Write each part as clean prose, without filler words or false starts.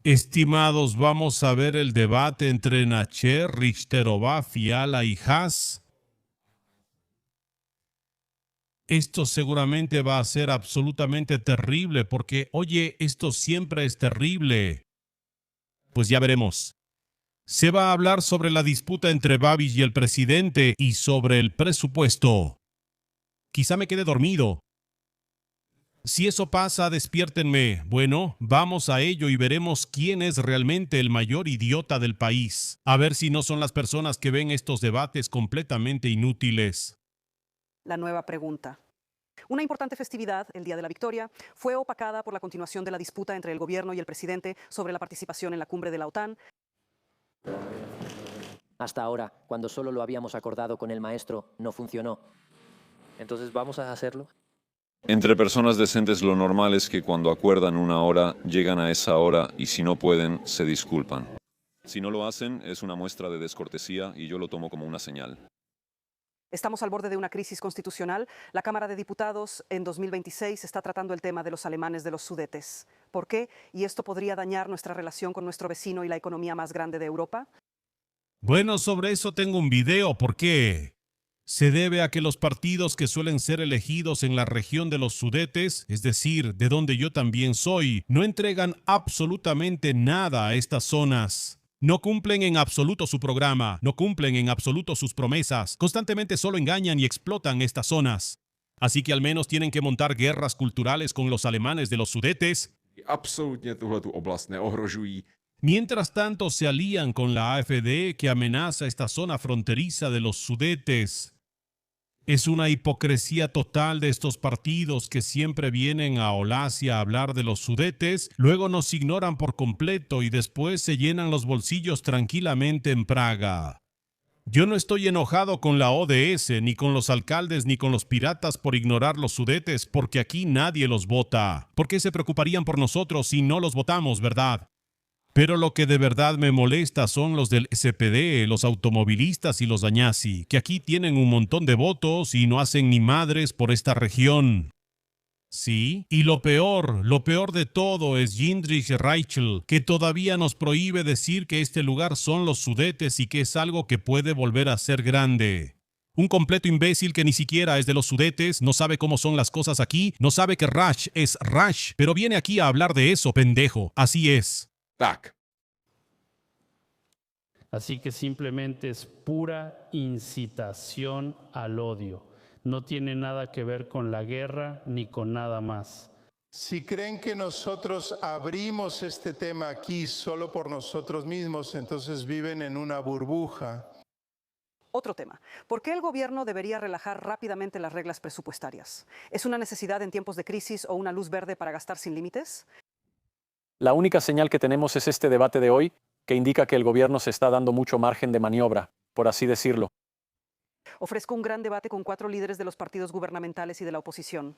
Estimados, vamos a ver el debate entre Nacher, Richterová, Fiala y Haas. Esto seguramente va a ser absolutamente terrible porque, oye, esto siempre es terrible. Pues ya veremos. Se va a hablar sobre la disputa entre Babiš y el presidente y sobre el presupuesto. Quizá me quede dormido. Si eso pasa, despiértenme. Bueno, vamos a ello y veremos quién es realmente el mayor idiota del país. A ver si no son las personas que ven estos debates completamente inútiles. La nueva pregunta. Una importante festividad, el Día de la Victoria, fue opacada por la continuación de la disputa entre el gobierno y el presidente sobre la participación en la cumbre de la OTAN. Hasta ahora, cuando solo lo habíamos acordado con el maestro, no funcionó. Entonces, ¿vamos a hacerlo? Entre personas decentes lo normal es que cuando acuerdan una hora, llegan a esa hora y si no pueden, se disculpan. Si no lo hacen, es una muestra de descortesía y yo lo tomo como una señal. Estamos al borde de una crisis constitucional. La Cámara de Diputados en 2026 está tratando el tema de los alemanes de los Sudetes. ¿Por qué? ¿Y esto podría dañar nuestra relación con nuestro vecino y la economía más grande de Europa? Bueno, sobre eso tengo un video. ¿Por qué? Se debe a que los partidos que suelen ser elegidos en la región de los Sudetes, es decir, de donde yo también soy, no entregan absolutamente nada a estas zonas. No cumplen en absoluto su programa, no cumplen en absoluto sus promesas, constantemente solo engañan y explotan estas zonas. Así que al menos tienen que montar guerras culturales con los alemanes de los Sudetes. Absolutně tuhletu oblast neohrožují. Mientras tanto se alían con la AfD que amenaza esta zona fronteriza de los Sudetes. Es una hipocresía total de estos partidos que siempre vienen a Olasia a hablar de los Sudetes, luego nos ignoran por completo y después se llenan los bolsillos tranquilamente en Praga. Yo no estoy enojado con la ODS, ni con los alcaldes, ni con los piratas por ignorar los Sudetes, porque aquí nadie los vota. ¿Por qué se preocuparían por nosotros si no los votamos, verdad? Pero lo que de verdad me molesta son los del SPD, los automovilistas y los Añasi, que aquí tienen un montón de votos y no hacen ni madres por esta región. Sí, y lo peor de todo es Jindřich Reichel, que todavía nos prohíbe decir que este lugar son los Sudetes y que es algo que puede volver a ser grande. Un completo imbécil que ni siquiera es de los Sudetes, no sabe cómo son las cosas aquí, no sabe que Rash es Rash, pero viene aquí a hablar de eso, pendejo. Así es. Tak, Así que simplemente es pura incitación al odio. No tiene nada que ver con la guerra ni con nada más. Si creen que nosotros abrimos este tema aquí solo por nosotros mismos, entonces viven en una burbuja. Otro tema. ¿Por qué el gobierno debería relajar rápidamente las reglas presupuestarias? ¿Es una necesidad en tiempos de crisis o una luz verde para gastar sin límites? La única señal que tenemos es este debate de hoy, que indica que el gobierno se está dando mucho margen de maniobra, por así decirlo. Ofrezco un gran debate con 4 líderes de los partidos gubernamentales y de la oposición.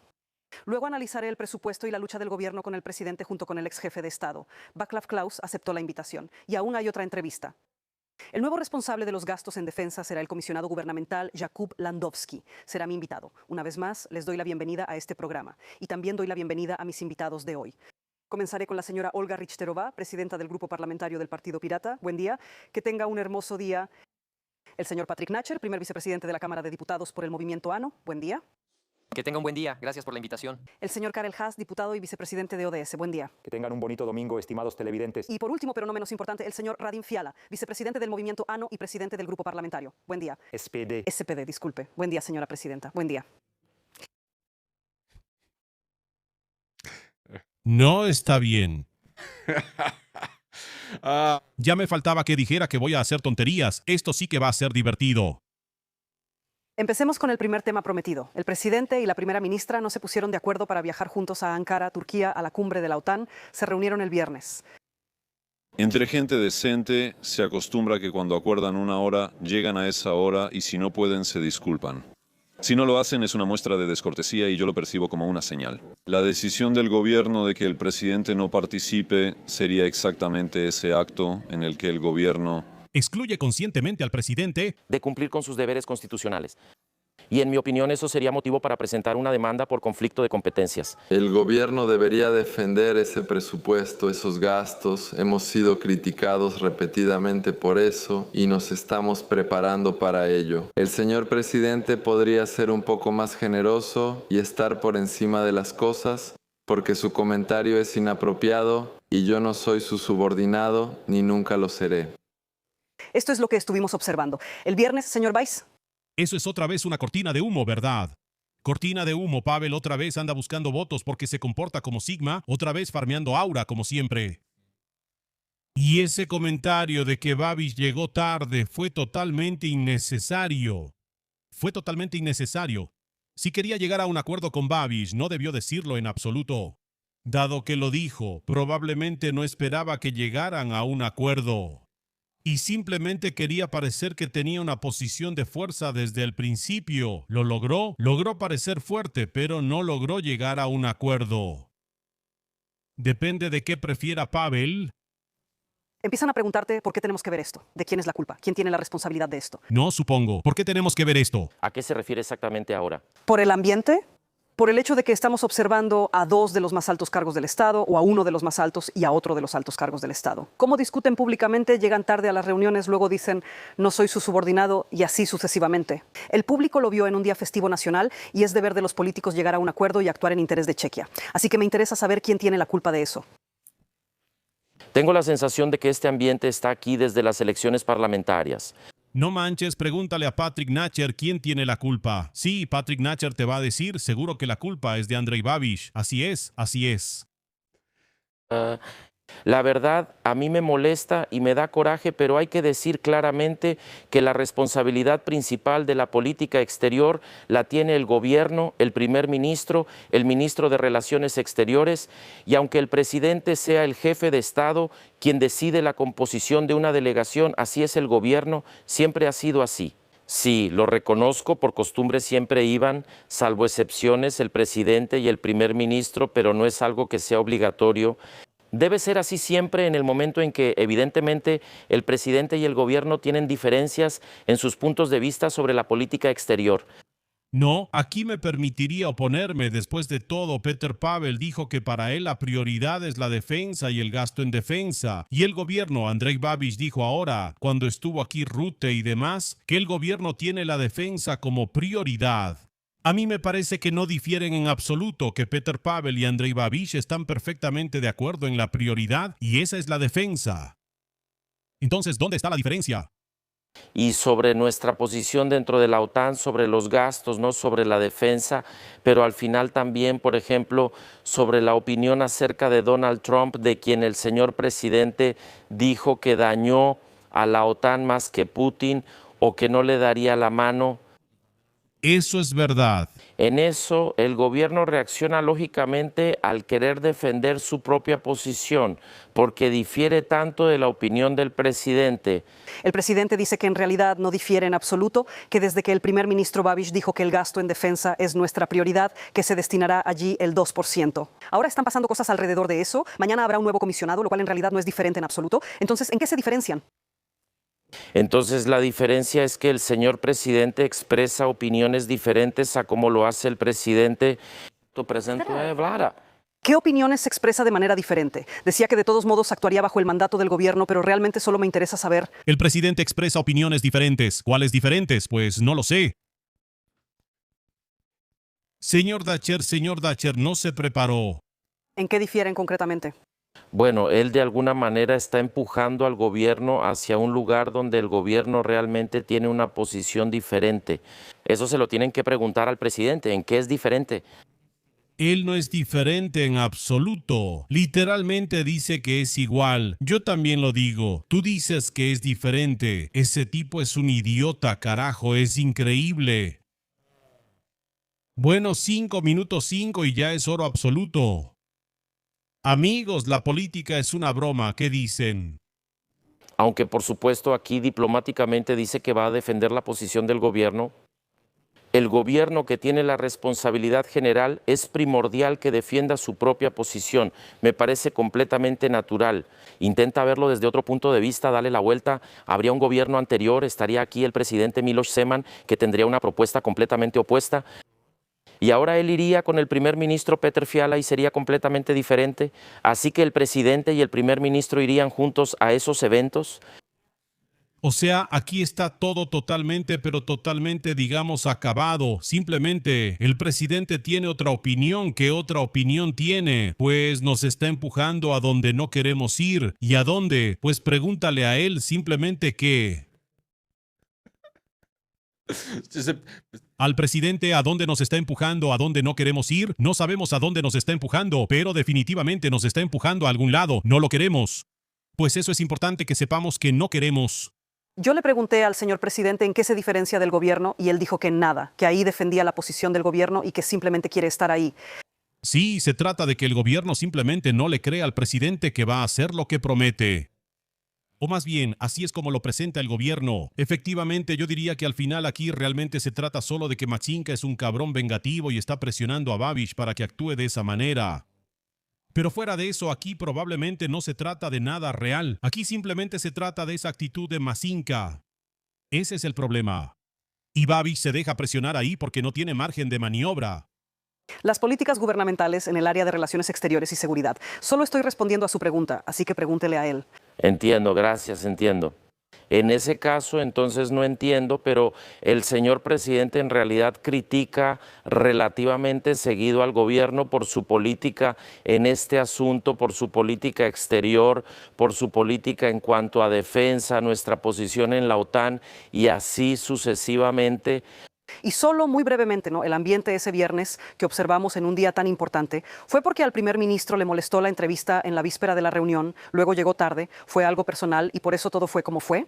Luego analizaré el presupuesto y la lucha del gobierno con el presidente junto con el ex jefe de Estado. Václav Klaus aceptó la invitación. Y aún hay otra entrevista. El nuevo responsable de los gastos en defensa será el comisionado gubernamental Jakub Landowski. Será mi invitado. Una vez más, les doy la bienvenida a este programa. Y también doy la bienvenida a mis invitados de hoy. Comenzaré con la señora Olga Richterová, presidenta del Grupo Parlamentario del Partido Pirata. Buen día. Que tenga un hermoso día. El señor Patrick Nacher, primer vicepresidente de la Cámara de Diputados por el Movimiento ANO. Buen día. Que tenga un buen día. Gracias por la invitación. El señor Karel Haas, diputado y vicepresidente de ODS. Buen día. Que tengan un bonito domingo, estimados televidentes. Y por último, pero no menos importante, el señor Radim Fiala, vicepresidente del Movimiento ANO y presidente del Grupo Parlamentario. Buen día. SPD, disculpe. Buen día, señora presidenta. Buen día. No está bien. Ya me faltaba que dijera que voy a hacer tonterías. Esto sí que va a ser divertido. Empecemos con el primer tema prometido. El presidente y la primera ministra no se pusieron de acuerdo para viajar juntos a Ankara, Turquía, a la cumbre de la OTAN. Se reunieron el viernes. Entre gente decente se acostumbra que cuando acuerdan una hora, llegan a esa hora y si no pueden, se disculpan. Si no lo hacen es una muestra de descortesía y yo lo percibo como una señal. La decisión del gobierno de que el presidente no participe sería exactamente ese acto en el que el gobierno Excluye conscientemente al presidente De cumplir con sus deberes constitucionales. y en mi opinión eso sería motivo para presentar una demanda por conflicto de competencias. El gobierno debería defender ese presupuesto, esos gastos. Hemos sido criticados repetidamente por eso y nos estamos preparando para ello. El señor presidente podría ser un poco más generoso y estar por encima de las cosas, porque su comentario es inapropiado y yo no soy su subordinado ni nunca lo seré. Esto es lo que estuvimos observando. El viernes, señor Weiss. Eso es otra vez una cortina de humo, ¿verdad? Cortina de humo. Pavel otra vez anda buscando votos porque se comporta como Sigma, otra vez farmeando aura como siempre. Y ese comentario de que Babiš llegó tarde fue totalmente innecesario. Fue totalmente innecesario. Si quería llegar a un acuerdo con Babiš, no debió decirlo en absoluto. Dado que lo dijo, probablemente no esperaba que llegaran a un acuerdo. Y simplemente quería parecer que tenía una posición de fuerza desde el principio. ¿Lo logró? Logró parecer fuerte, pero no logró llegar a un acuerdo. Depende de qué prefiera Pavel. Empiezan a preguntarte por qué tenemos que ver esto, de quién es la culpa, quién tiene la responsabilidad de esto. No, supongo. ¿Por qué tenemos que ver esto? ¿A qué se refiere exactamente ahora? ¿Por el ambiente? ¿Por el hecho de que estamos observando a dos de los más altos cargos del Estado o a uno de los más altos y a otro de los altos cargos del Estado? ¿Cómo discuten públicamente, llegan tarde a las reuniones, luego dicen no soy su subordinado y así sucesivamente? El público lo vio en un día festivo nacional y es deber de los políticos llegar a un acuerdo y actuar en interés de Chequia. Así que me interesa saber quién tiene la culpa de eso. Tengo la sensación de que este ambiente está aquí desde las elecciones parlamentarias. No manches, pregúntale a Patrick Nacher quién tiene la culpa. Sí, Patrick Nacher te va a decir seguro que la culpa es de Andrej Babiš. Así es, así es. La verdad, a mí me molesta y me da coraje, pero hay que decir claramente que la responsabilidad principal de la política exterior la tiene el gobierno, el primer ministro, el ministro de Relaciones Exteriores, y aunque el presidente sea el jefe de Estado, quien decide la composición de una delegación, así es el gobierno, siempre ha sido así. Sí, lo reconozco, por costumbre siempre iban, salvo excepciones, el presidente y el primer ministro, pero no es algo que sea obligatorio. Debe ser así siempre en el momento en que, evidentemente, el presidente y el gobierno tienen diferencias en sus puntos de vista sobre la política exterior. No, aquí me permitiría oponerme. Después de todo, Petr Pavel dijo que para él la prioridad es la defensa y el gasto en defensa. Y el gobierno, Andrej Babiš dijo ahora, cuando estuvo aquí Rutte y demás, que el gobierno tiene la defensa como prioridad. A mí me parece que no difieren en absoluto, que Petr Pavel y Andrej Babiš están perfectamente de acuerdo en la prioridad y esa es la defensa. Entonces, ¿dónde está la diferencia? Y sobre nuestra posición dentro de la OTAN, sobre los gastos, no sobre la defensa, pero al final también, por ejemplo, sobre la opinión acerca de Donald Trump, de quien el señor presidente dijo que dañó a la OTAN más que Putin o que no le daría la mano. Eso es verdad. En eso, el gobierno reacciona lógicamente al querer defender su propia posición, porque difiere tanto de la opinión del presidente. El presidente dice que en realidad no difiere en absoluto, que desde que el primer ministro Babiš dijo que el gasto en defensa es nuestra prioridad, que se destinará allí el 2%. Ahora están pasando cosas alrededor de eso. Mañana habrá un nuevo comisionado, lo cual en realidad no es diferente en absoluto. Entonces, ¿en qué se diferencian? Entonces la diferencia es que el señor presidente expresa opiniones diferentes a como lo hace el presidente. ¿Qué opiniones se expresa de manera diferente? Decía que de todos modos actuaría bajo el mandato del gobierno, pero realmente solo me interesa saber. El presidente expresa opiniones diferentes. ¿Cuáles diferentes? Pues no lo sé. Señor Dacher no se preparó. ¿En qué difieren concretamente? Bueno, él de alguna manera está empujando al gobierno hacia un lugar donde el gobierno realmente tiene una posición diferente. Eso se lo tienen que preguntar al presidente. ¿En qué es diferente? Él no es diferente en absoluto. Literalmente dice que es igual. Yo también lo digo. Tú dices que es diferente. Ese tipo es un idiota, carajo. Es increíble. Bueno, 5 minutos 5 y ya es oro absoluto. Amigos, la política es una broma. ¿Qué dicen? Aunque por supuesto aquí diplomáticamente dice que va a defender la posición del gobierno, el gobierno que tiene la responsabilidad general es primordial que defienda su propia posición. Me parece completamente natural. Intenta verlo desde otro punto de vista, dale la vuelta. Habría un gobierno anterior, estaría aquí el presidente Miloš Zeman, que tendría una propuesta completamente opuesta. Y ahora él iría con el primer ministro Peter Fiala y sería completamente diferente. Así que el presidente y el primer ministro irían juntos a esos eventos. O sea, aquí está todo totalmente, pero totalmente, digamos, acabado. Simplemente el presidente tiene otra opinión. ¿Qué otra opinión tiene? Pues nos está empujando a donde no queremos ir. ¿Y a dónde? Pues pregúntale a él simplemente qué. Al presidente, ¿a dónde nos está empujando? ¿A dónde no queremos ir? No sabemos a dónde nos está empujando, pero definitivamente nos está empujando a algún lado. No lo queremos. Pues eso es importante que sepamos que no queremos. Yo le pregunté al señor presidente en qué se diferencia del gobierno y él dijo que nada, que ahí defendía la posición del gobierno y que simplemente quiere estar ahí. Sí, se trata de que el gobierno simplemente no le cree al presidente que va a hacer lo que promete. O más bien, así es como lo presenta el gobierno. Efectivamente, yo diría que al final aquí realmente se trata solo de que Machinka es un cabrón vengativo y está presionando a Babiš para que actúe de esa manera. Pero fuera de eso, aquí probablemente no se trata de nada real. Aquí simplemente se trata de esa actitud de Machinka. Ese es el problema. Y Babiš se deja presionar ahí porque no tiene margen de maniobra. Las políticas gubernamentales en el área de relaciones exteriores y seguridad. Solo estoy respondiendo a su pregunta, así que pregúntele a él. Entiendo, gracias, entiendo. En ese caso, entonces no entiendo, pero el señor presidente en realidad critica relativamente seguido al gobierno por su política en este asunto, por su política exterior, por su política en cuanto a defensa, nuestra posición en la OTAN y así sucesivamente. Y solo muy brevemente, ¿no? El ambiente ese viernes que observamos en un día tan importante fue porque al primer ministro le molestó la entrevista en la víspera de la reunión, luego llegó tarde, fue algo personal y por eso todo fue como fue.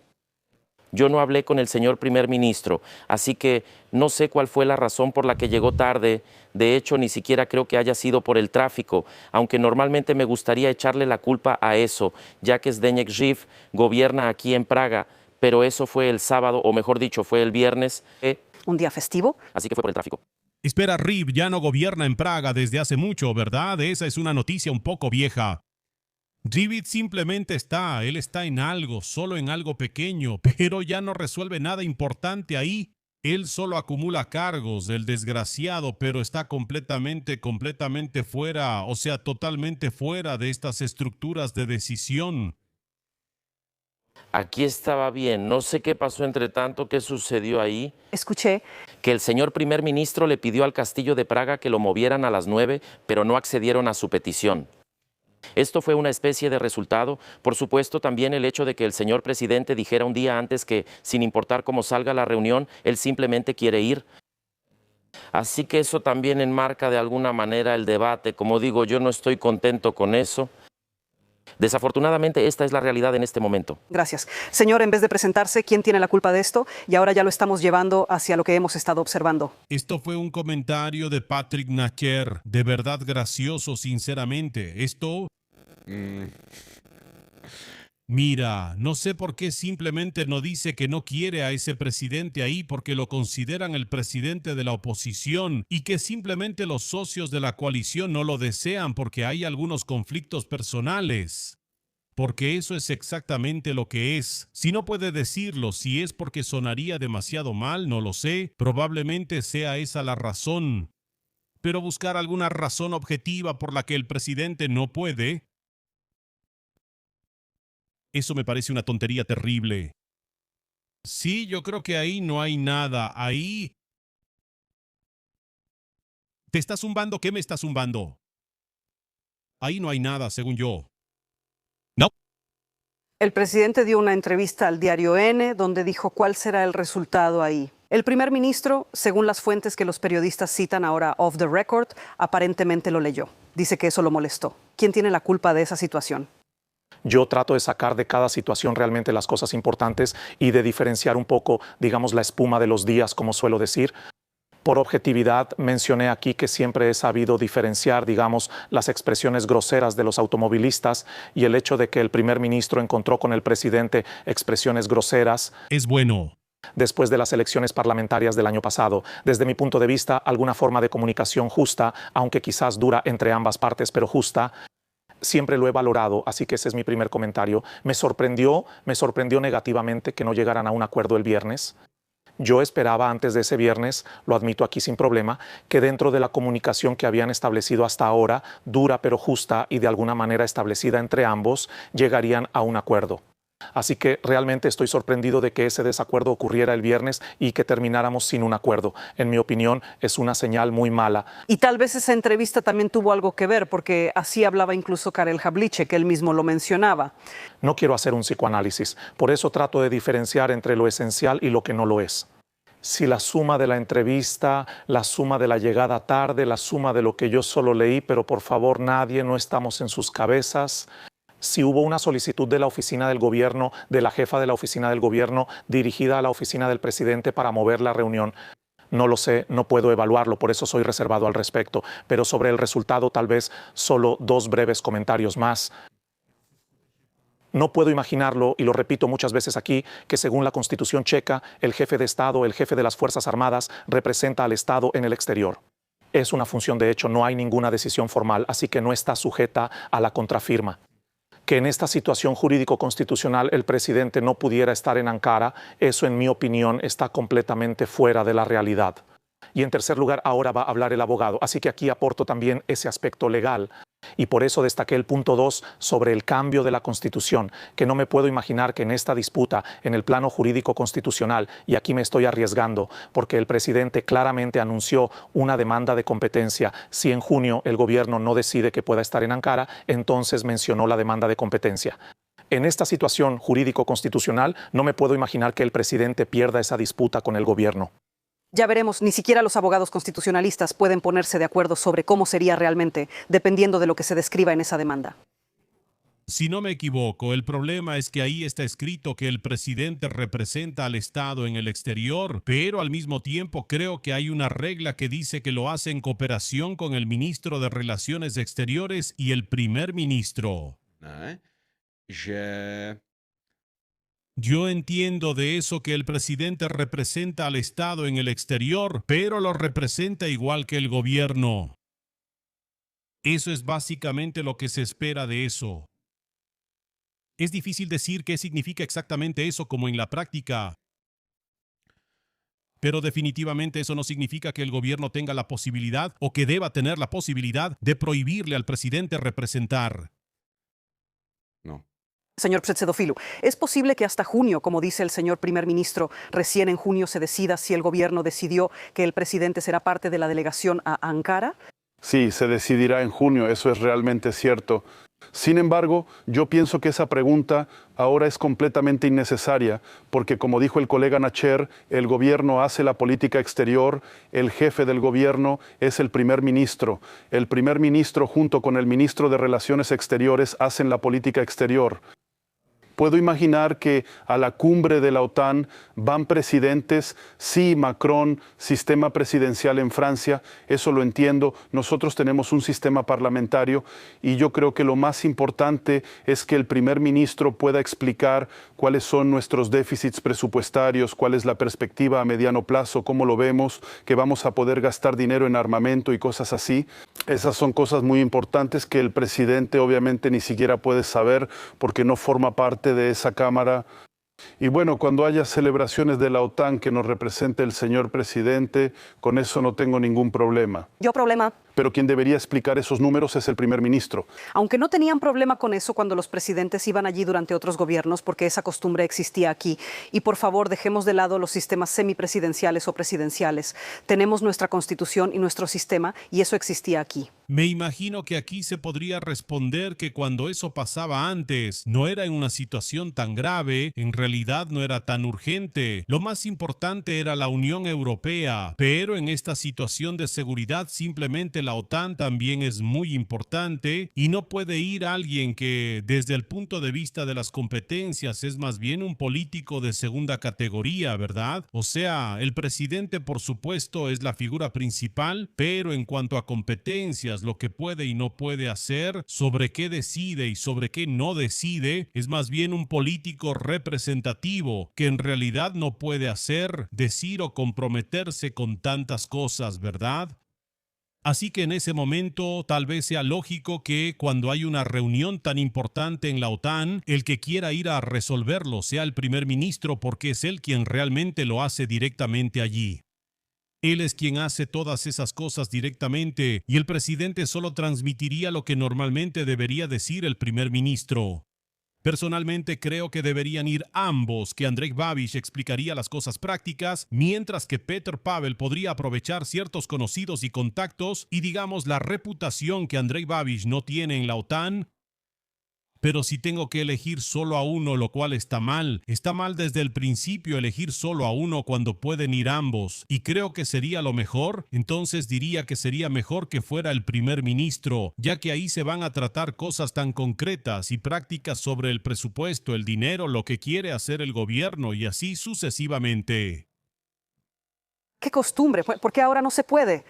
Yo no hablé con el señor primer ministro, así que no sé cuál fue la razón por la que llegó tarde. De hecho, ni siquiera creo que haya sido por el tráfico, aunque normalmente me gustaría echarle la culpa a eso, ya que Zdeněk Živ gobierna aquí en Praga, pero eso fue el sábado, o mejor dicho, fue el viernes. ¿Un día festivo? Así que fue por el tráfico. Espera, Živ ya no gobierna en Praga desde hace mucho, ¿verdad? Esa es una noticia un poco vieja. Živ simplemente él está en algo, solo en algo pequeño, pero ya no resuelve nada importante ahí. Él solo acumula cargos, el desgraciado, pero está completamente fuera, o sea, totalmente fuera de estas estructuras de decisión. Aquí estaba bien, no sé qué pasó entre tanto, qué sucedió ahí. Escuché que el señor primer ministro le pidió al castillo de Praga que lo movieran a las 9, pero no accedieron a su petición. Esto fue una especie de resultado. Por supuesto, también el hecho de que el señor presidente dijera un día antes que, sin importar cómo salga la reunión, él simplemente quiere ir. Así que eso también enmarca de alguna manera el debate. Como digo, yo no estoy contento con eso. Desafortunadamente, esta es la realidad en este momento. Gracias. Señor, en vez de presentarse, ¿quién tiene la culpa de esto? Y ahora ya lo estamos llevando hacia lo que hemos estado observando. Esto fue un comentario de Patrick Nacher, de verdad gracioso, sinceramente. Esto... Mira, no sé por qué simplemente no dice que no quiere a ese presidente ahí porque lo consideran el presidente de la oposición y que simplemente los socios de la coalición no lo desean porque hay algunos conflictos personales. Porque eso es exactamente lo que es. Si no puede decirlo, si es porque sonaría demasiado mal, no lo sé. Probablemente sea esa la razón. Pero buscar alguna razón objetiva por la que el presidente no puede... Eso me parece una tontería terrible. Sí, yo creo que ahí no hay nada. Ahí... ¿Te está zumbando? ¿Qué me está zumbando? Ahí no hay nada, según yo. No. El presidente dio una entrevista al diario N donde dijo cuál será el resultado ahí. El primer ministro, según las fuentes que los periodistas citan ahora off the record, aparentemente lo leyó. Dice que eso lo molestó. ¿Quién tiene la culpa de esa situación? Yo trato de sacar de cada situación realmente las cosas importantes y de diferenciar un poco, digamos, la espuma de los días, como suelo decir. Por objetividad, mencioné aquí que siempre he sabido diferenciar, digamos, las expresiones groseras de los automovilistas y el hecho de que el primer ministro encontró con el presidente expresiones groseras. Es bueno. después de las elecciones parlamentarias del año pasado. Desde mi punto de vista, alguna forma de comunicación justa, aunque quizás dura entre ambas partes, pero justa, siempre lo he valorado, así que ese es mi primer comentario. Me sorprendió negativamente que no llegaran a un acuerdo el viernes. Yo esperaba antes de ese viernes, lo admito aquí sin problema, que dentro de la comunicación que habían establecido hasta ahora, dura pero justa y de alguna manera establecida entre ambos, llegarían a un acuerdo. Así que realmente estoy sorprendido de que ese desacuerdo ocurriera el viernes y que termináramos sin un acuerdo. En mi opinión, es una señal muy mala. Y tal vez esa entrevista también tuvo algo que ver, porque así hablaba incluso Karel Havlíček, que él mismo lo mencionaba. No quiero hacer un psicoanálisis, por eso trato de diferenciar entre lo esencial y lo que no lo es. Si la suma de la entrevista, la suma de la llegada tarde, la suma de lo que yo solo leí, pero por favor nadie, no estamos en sus cabezas. Si hubo una solicitud de la oficina del gobierno, de la jefa de la oficina del gobierno, dirigida a la oficina del presidente para mover la reunión. No lo sé, no puedo evaluarlo, por eso soy reservado al respecto. Pero sobre el resultado, tal vez solo 2 breves comentarios más. No puedo imaginarlo, y lo repito muchas veces aquí, que según la Constitución checa, el jefe de Estado, el jefe de las Fuerzas Armadas, representa al Estado en el exterior. Es una función de hecho, no hay ninguna decisión formal, así que no está sujeta a la contrafirma. Que en esta situación jurídico-constitucional el presidente no pudiera estar en Ankara, eso en mi opinión está completamente fuera de la realidad. Y en tercer lugar, ahora va a hablar el abogado, así que aquí aporto también ese aspecto legal. Y por eso destaqué el punto 2 sobre el cambio de la Constitución, que no me puedo imaginar que en esta disputa, en el plano jurídico constitucional, y aquí me estoy arriesgando, porque el presidente claramente anunció una demanda de competencia. Si en junio el gobierno no decide que pueda estar en Ankara, entonces mencionó la demanda de competencia. En esta situación jurídico-constitucional, no me puedo imaginar que el presidente pierda esa disputa con el gobierno. Ya veremos, ni siquiera los abogados constitucionalistas pueden ponerse de acuerdo sobre cómo sería realmente, dependiendo de lo que se describa en esa demanda. Si no me equivoco, el problema es que ahí está escrito que el presidente representa al Estado en el exterior, pero al mismo tiempo creo que hay una regla que dice que lo hace en cooperación con el ministro de Relaciones Exteriores y el primer ministro. Yo entiendo de eso que el presidente representa al Estado en el exterior, pero lo representa igual que el gobierno. Eso es básicamente lo que se espera de eso. Es difícil decir qué significa exactamente eso como en la práctica, pero definitivamente eso no significa que el gobierno tenga la posibilidad o que deba tener la posibilidad de prohibirle al presidente representar. No. Señor Chtsedofilu, ¿es posible que hasta junio, como dice el señor primer ministro, recién en junio se decida si el gobierno decidió que el presidente será parte de la delegación a Ankara? Sí, se decidirá en junio, eso es realmente cierto. Sin embargo, yo pienso que esa pregunta ahora es completamente innecesaria, porque como dijo el colega Nacher, el gobierno hace la política exterior, el jefe del gobierno es el primer ministro. El primer ministro junto con el ministro de Relaciones Exteriores hacen la política exterior. Puedo imaginar que a la cumbre de la OTAN van presidentes, sí, Macron, sistema presidencial en Francia, eso lo entiendo. Nosotros tenemos un sistema parlamentario y yo creo que lo más importante es que el primer ministro pueda explicar cuáles son nuestros déficits presupuestarios, cuál es la perspectiva a mediano plazo, cómo lo vemos, que vamos a poder gastar dinero en armamento y cosas así. Esas son cosas muy importantes que el presidente obviamente ni siquiera puede saber porque no forma parte de esa Cámara. Y bueno, cuando haya celebraciones de la OTAN que nos represente el señor presidente, con eso no tengo ningún problema. Yo problema. Pero quien debería explicar esos números es el primer ministro. Aunque no tenían problema con eso cuando los presidentes iban allí durante otros gobiernos, porque esa costumbre existía aquí. Y por favor, dejemos de lado los sistemas semipresidenciales o presidenciales. Tenemos nuestra constitución y nuestro sistema, y eso existía aquí. Me imagino que aquí se podría responder que cuando eso pasaba antes, no era en una situación tan grave, en realidad no era tan urgente. Lo más importante era la Unión Europea, pero en esta situación de seguridad simplemente la OTAN también es muy importante y no puede ir alguien que desde el punto de vista de las competencias es más bien un político de segunda categoría, ¿verdad? O sea, el presidente por supuesto es la figura principal, pero en cuanto a competencias, lo que puede y no puede hacer, sobre qué decide y sobre qué no decide, es más bien un político representativo que en realidad no puede hacer, decir o comprometerse con tantas cosas, ¿verdad? Así que en ese momento tal vez sea lógico que cuando hay una reunión tan importante en la OTAN, el que quiera ir a resolverlo sea el primer ministro porque es él quien realmente lo hace directamente allí. Él es quien hace todas esas cosas directamente y el presidente solo transmitiría lo que normalmente debería decir el primer ministro. Personalmente creo que deberían ir ambos, que Andrej Babiš explicaría las cosas prácticas, mientras que Petr Pavel podría aprovechar ciertos conocidos y contactos y digamos la reputación que Andrej Babiš no tiene en la OTAN. Pero si tengo que elegir solo a uno, lo cual está mal desde el principio elegir solo a uno cuando pueden ir ambos, y creo que sería lo mejor, entonces diría que sería mejor que fuera el primer ministro, ya que ahí se van a tratar cosas tan concretas y prácticas sobre el presupuesto, el dinero, lo que quiere hacer el gobierno y así sucesivamente. ¿Qué costumbre? ¿Por qué ahora no se puede?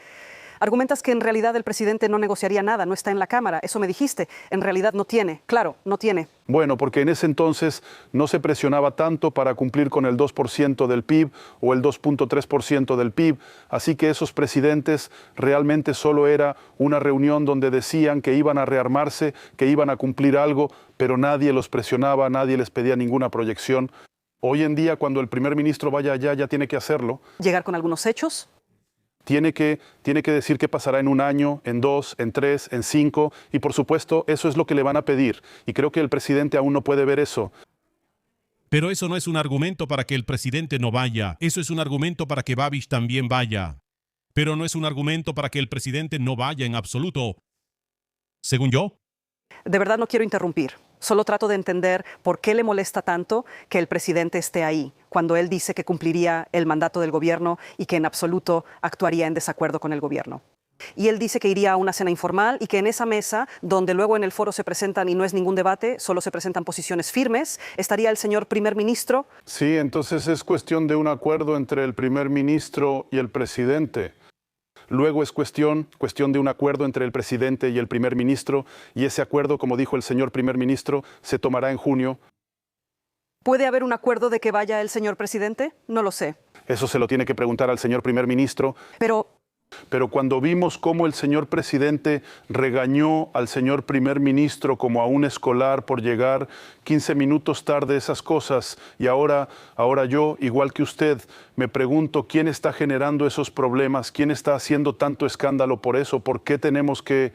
Argumentas que en realidad el presidente no negociaría nada, no está en la Cámara, eso me dijiste. En realidad no tiene, claro, no tiene. Bueno, porque en ese entonces no se presionaba tanto para cumplir con el 2% del PIB o el 2.3% del PIB, así que esos presidentes realmente solo era una reunión donde decían que iban a rearmarse, que iban a cumplir algo, pero nadie los presionaba, nadie les pedía ninguna proyección. Hoy en día, cuando el primer ministro vaya allá, ya tiene que hacerlo. ¿Llegar con algunos hechos? Tiene que decir qué pasará en 1 año, en 2, en 3, en 5, y por supuesto eso es lo que le van a pedir. Y creo que el presidente aún no puede ver eso. Pero eso no es un argumento para que el presidente no vaya. Eso es un argumento para que Babiš también vaya. Pero no es un argumento para que el presidente no vaya en absoluto. Según yo. De verdad no quiero interrumpir. Solo trato de entender por qué le molesta tanto que el presidente esté ahí, cuando él dice que cumpliría el mandato del gobierno y que en absoluto actuaría en desacuerdo con el gobierno. Y él dice que iría a una cena informal y que en esa mesa, donde luego en el foro se presentan y no es ningún debate, solo se presentan posiciones firmes, estaría el señor primer ministro. Sí, entonces es cuestión de un acuerdo entre el primer ministro y el presidente. Luego es cuestión de un acuerdo entre el presidente y el primer ministro, y ese acuerdo, como dijo el señor primer ministro, se tomará en junio. ¿Puede haber un acuerdo de que vaya el señor presidente? No lo sé. Eso se lo tiene que preguntar al señor primer ministro. Pero cuando vimos cómo el señor presidente regañó al señor primer ministro como a un escolar por llegar 15 minutos tarde, esas cosas, y ahora yo, igual que usted, me pregunto quién está generando esos problemas, quién está haciendo tanto escándalo por eso, por qué tenemos que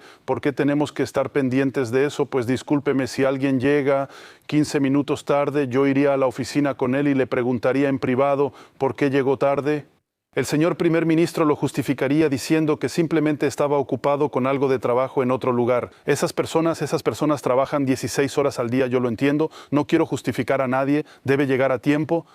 estar pendientes de eso. Pues discúlpeme, si alguien llega 15 minutos tarde, yo iría a la oficina con él y le preguntaría en privado por qué llegó tarde. El señor primer ministro lo justificaría diciendo que simplemente estaba ocupado con algo de trabajo en otro lugar. Esas personas trabajan 16 horas al día, yo lo entiendo. No quiero justificar a nadie, debe llegar a tiempo.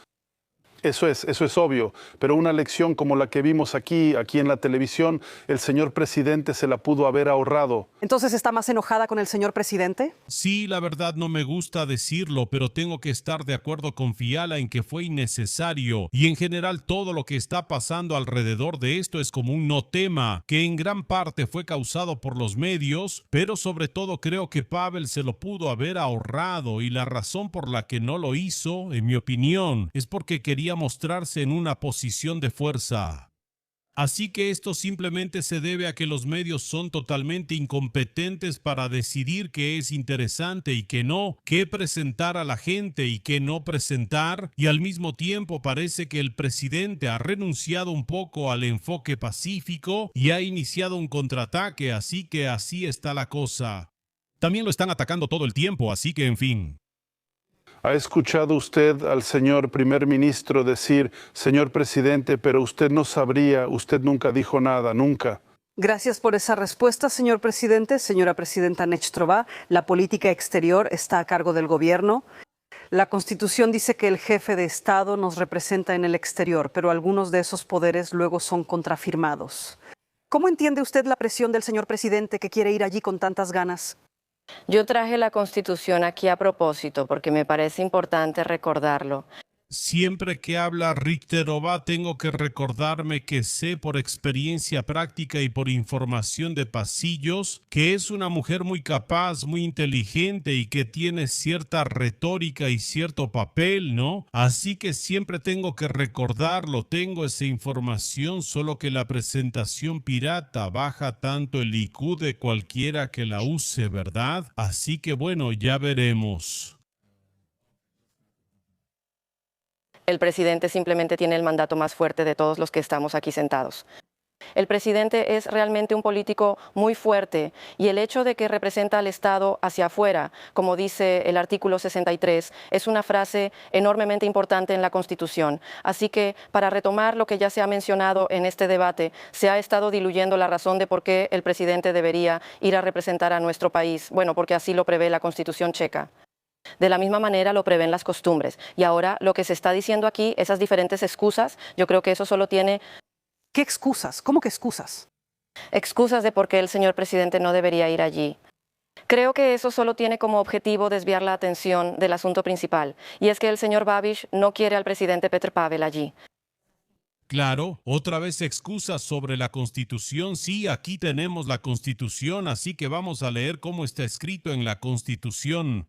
Eso es obvio, pero una lección como la que vimos aquí en la televisión, el señor presidente se la pudo haber ahorrado. ¿Entonces está más enojada con el señor presidente? Sí, la verdad no me gusta decirlo, pero tengo que estar de acuerdo con Fiala en que fue innecesario. Y en general todo lo que está pasando alrededor de esto es como un no tema, que en gran parte fue causado por los medios, pero sobre todo creo que Pavel se lo pudo haber ahorrado y la razón por la que no lo hizo, en mi opinión, es porque quería mostrarse en una posición de fuerza. Así que esto simplemente se debe a que los medios son totalmente incompetentes para decidir qué es interesante y qué no, qué presentar a la gente y qué no presentar, y al mismo tiempo parece que el presidente ha renunciado un poco al enfoque pacífico y ha iniciado un contraataque, así que así está la cosa. También lo están atacando todo el tiempo, así que en fin. ¿Ha escuchado usted al señor primer ministro decir, señor presidente, pero usted no sabría, usted nunca dijo nada, nunca? Gracias por esa respuesta, señor presidente. Señora presidenta Nechtrova, la política exterior está a cargo del gobierno. La Constitución dice que el jefe de Estado nos representa en el exterior, pero algunos de esos poderes luego son contrafirmados. ¿Cómo entiende usted la presión del señor presidente que quiere ir allí con tantas ganas? Yo traje la Constitución aquí a propósito porque me parece importante recordarlo. Siempre que habla Richterova tengo que recordarme que sé por experiencia práctica y por información de pasillos que es una mujer muy capaz, muy inteligente y que tiene cierta retórica y cierto papel, ¿no? Así que siempre tengo que recordarlo, tengo esa información, solo que la presentación pirata baja tanto el IQ de cualquiera que la use, ¿verdad? Así que bueno, ya veremos. El presidente simplemente tiene el mandato más fuerte de todos los que estamos aquí sentados. El presidente es realmente un político muy fuerte y el hecho de que representa al Estado hacia afuera, como dice el artículo 63, es una frase enormemente importante en la Constitución. Así que, para retomar lo que ya se ha mencionado en este debate, se ha estado diluyendo la razón de por qué el presidente debería ir a representar a nuestro país. Bueno, porque así lo prevé la Constitución checa. De la misma manera lo prevén las costumbres. Y ahora lo que se está diciendo aquí, esas diferentes excusas, yo creo que eso solo tiene... ¿Qué excusas? ¿Cómo que excusas? Excusas de por qué el señor presidente no debería ir allí. Creo que eso solo tiene como objetivo desviar la atención del asunto principal. Y es que el señor Babiš no quiere al presidente Petr Pavel allí. Claro, otra vez excusas sobre la Constitución. Sí, aquí tenemos la Constitución, así que vamos a leer cómo está escrito en la Constitución.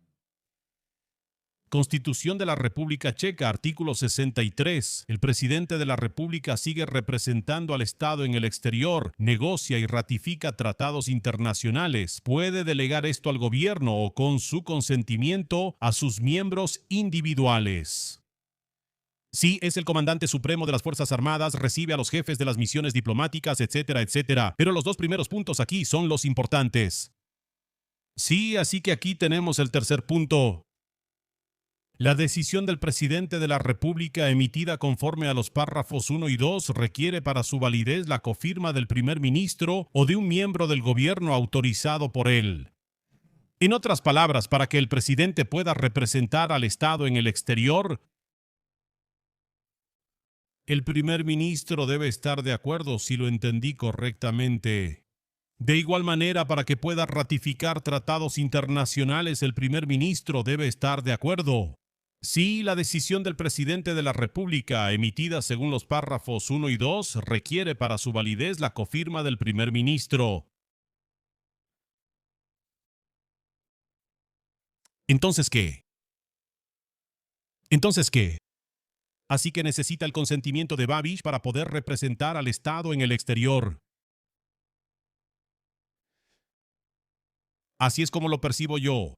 Constitución de la República Checa, artículo 63. El presidente de la República sigue representando al Estado en el exterior, negocia y ratifica tratados internacionales. Puede delegar esto al gobierno o, con su consentimiento, a sus miembros individuales. Sí, es el comandante supremo de las Fuerzas Armadas, recibe a los jefes de las misiones diplomáticas, etcétera, etcétera. Pero los dos primeros puntos aquí son los importantes. Sí, así que aquí tenemos el tercer punto. La decisión del presidente de la República emitida conforme a los párrafos 1 y 2 requiere para su validez la cofirma del primer ministro o de un miembro del gobierno autorizado por él. En otras palabras, para que el presidente pueda representar al Estado en el exterior, el primer ministro debe estar de acuerdo, si lo entendí correctamente. De igual manera, para que pueda ratificar tratados internacionales, el primer ministro debe estar de acuerdo. Sí, la decisión del presidente de la República, emitida según los párrafos 1 y 2, requiere para su validez la cofirma del primer ministro. ¿Entonces qué? Así que necesita el consentimiento de Babiš para poder representar al Estado en el exterior. Así es como lo percibo yo.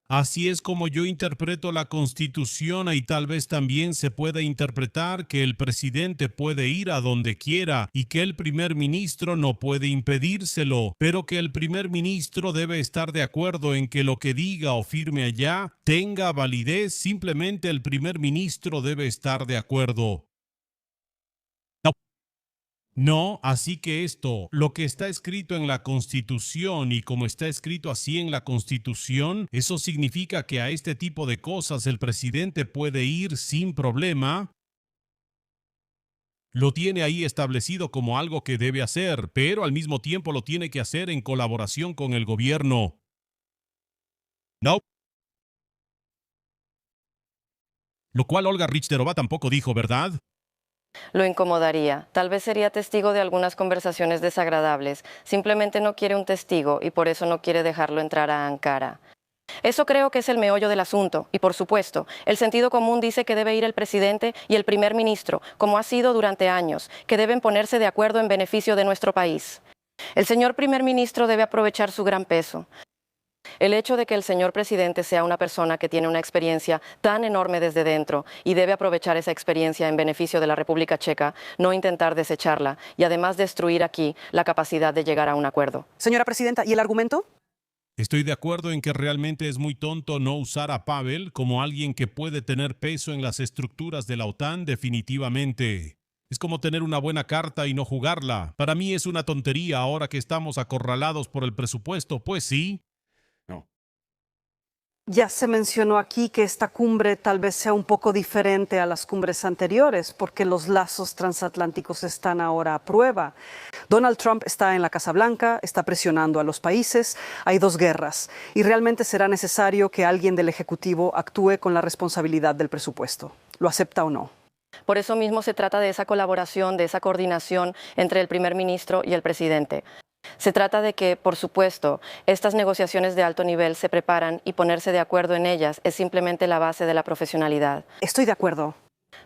Así es como yo interpreto la Constitución y tal vez también se pueda interpretar que el presidente puede ir a donde quiera y que el primer ministro no puede impedírselo, pero que el primer ministro debe estar de acuerdo en que lo que diga o firme allá tenga validez. Simplemente el primer ministro debe estar de acuerdo. No, así que esto, lo que está escrito en la Constitución y como está escrito así en la Constitución, eso significa que a este tipo de cosas el presidente puede ir sin problema. Lo tiene ahí establecido como algo que debe hacer, pero al mismo tiempo lo tiene que hacer en colaboración con el gobierno. No. Lo cual Olga Richterova tampoco dijo, ¿verdad? Lo incomodaría. Tal vez sería testigo de algunas conversaciones desagradables. Simplemente no quiere un testigo y por eso no quiere dejarlo entrar a Ankara. Eso creo que es el meollo del asunto. Y por supuesto, el sentido común dice que debe ir el presidente y el primer ministro, como ha sido durante años, que deben ponerse de acuerdo en beneficio de nuestro país. El señor primer ministro debe aprovechar su gran peso. El hecho de que el señor presidente sea una persona que tiene una experiencia tan enorme desde dentro y debe aprovechar esa experiencia en beneficio de la República Checa, no intentar desecharla y además destruir aquí la capacidad de llegar a un acuerdo. Señora presidenta, ¿y el argumento? Estoy de acuerdo en que realmente es muy tonto no usar a Pavel como alguien que puede tener peso en las estructuras de la OTAN, definitivamente. Es como tener una buena carta y no jugarla. Para mí es una tontería ahora que estamos acorralados por el presupuesto, pues sí. Ya se mencionó aquí que esta cumbre tal vez sea un poco diferente a las cumbres anteriores porque los lazos transatlánticos están ahora a prueba. Donald Trump está en la Casa Blanca, está presionando a los países, hay dos guerras y realmente será necesario que alguien del Ejecutivo actúe con la responsabilidad del presupuesto. ¿Lo acepta o no? Por eso mismo se trata de esa colaboración, de esa coordinación entre el primer ministro y el presidente. Se trata de que, por supuesto, estas negociaciones de alto nivel se preparan y ponerse de acuerdo en ellas es simplemente la base de la profesionalidad. Estoy de acuerdo.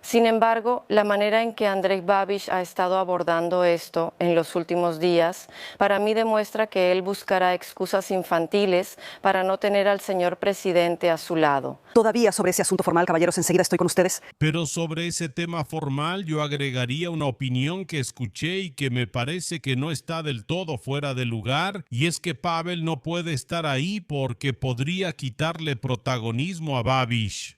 Sin embargo, la manera en que Andrej Babiš ha estado abordando esto en los últimos días, para mí demuestra que él buscará excusas infantiles para no tener al señor presidente a su lado. Todavía sobre ese asunto formal, caballeros, enseguida estoy con ustedes. Pero sobre ese tema formal yo agregaría una opinión que escuché y que me parece que no está del todo fuera de lugar, y es que Pavel no puede estar ahí porque podría quitarle protagonismo a Babiš.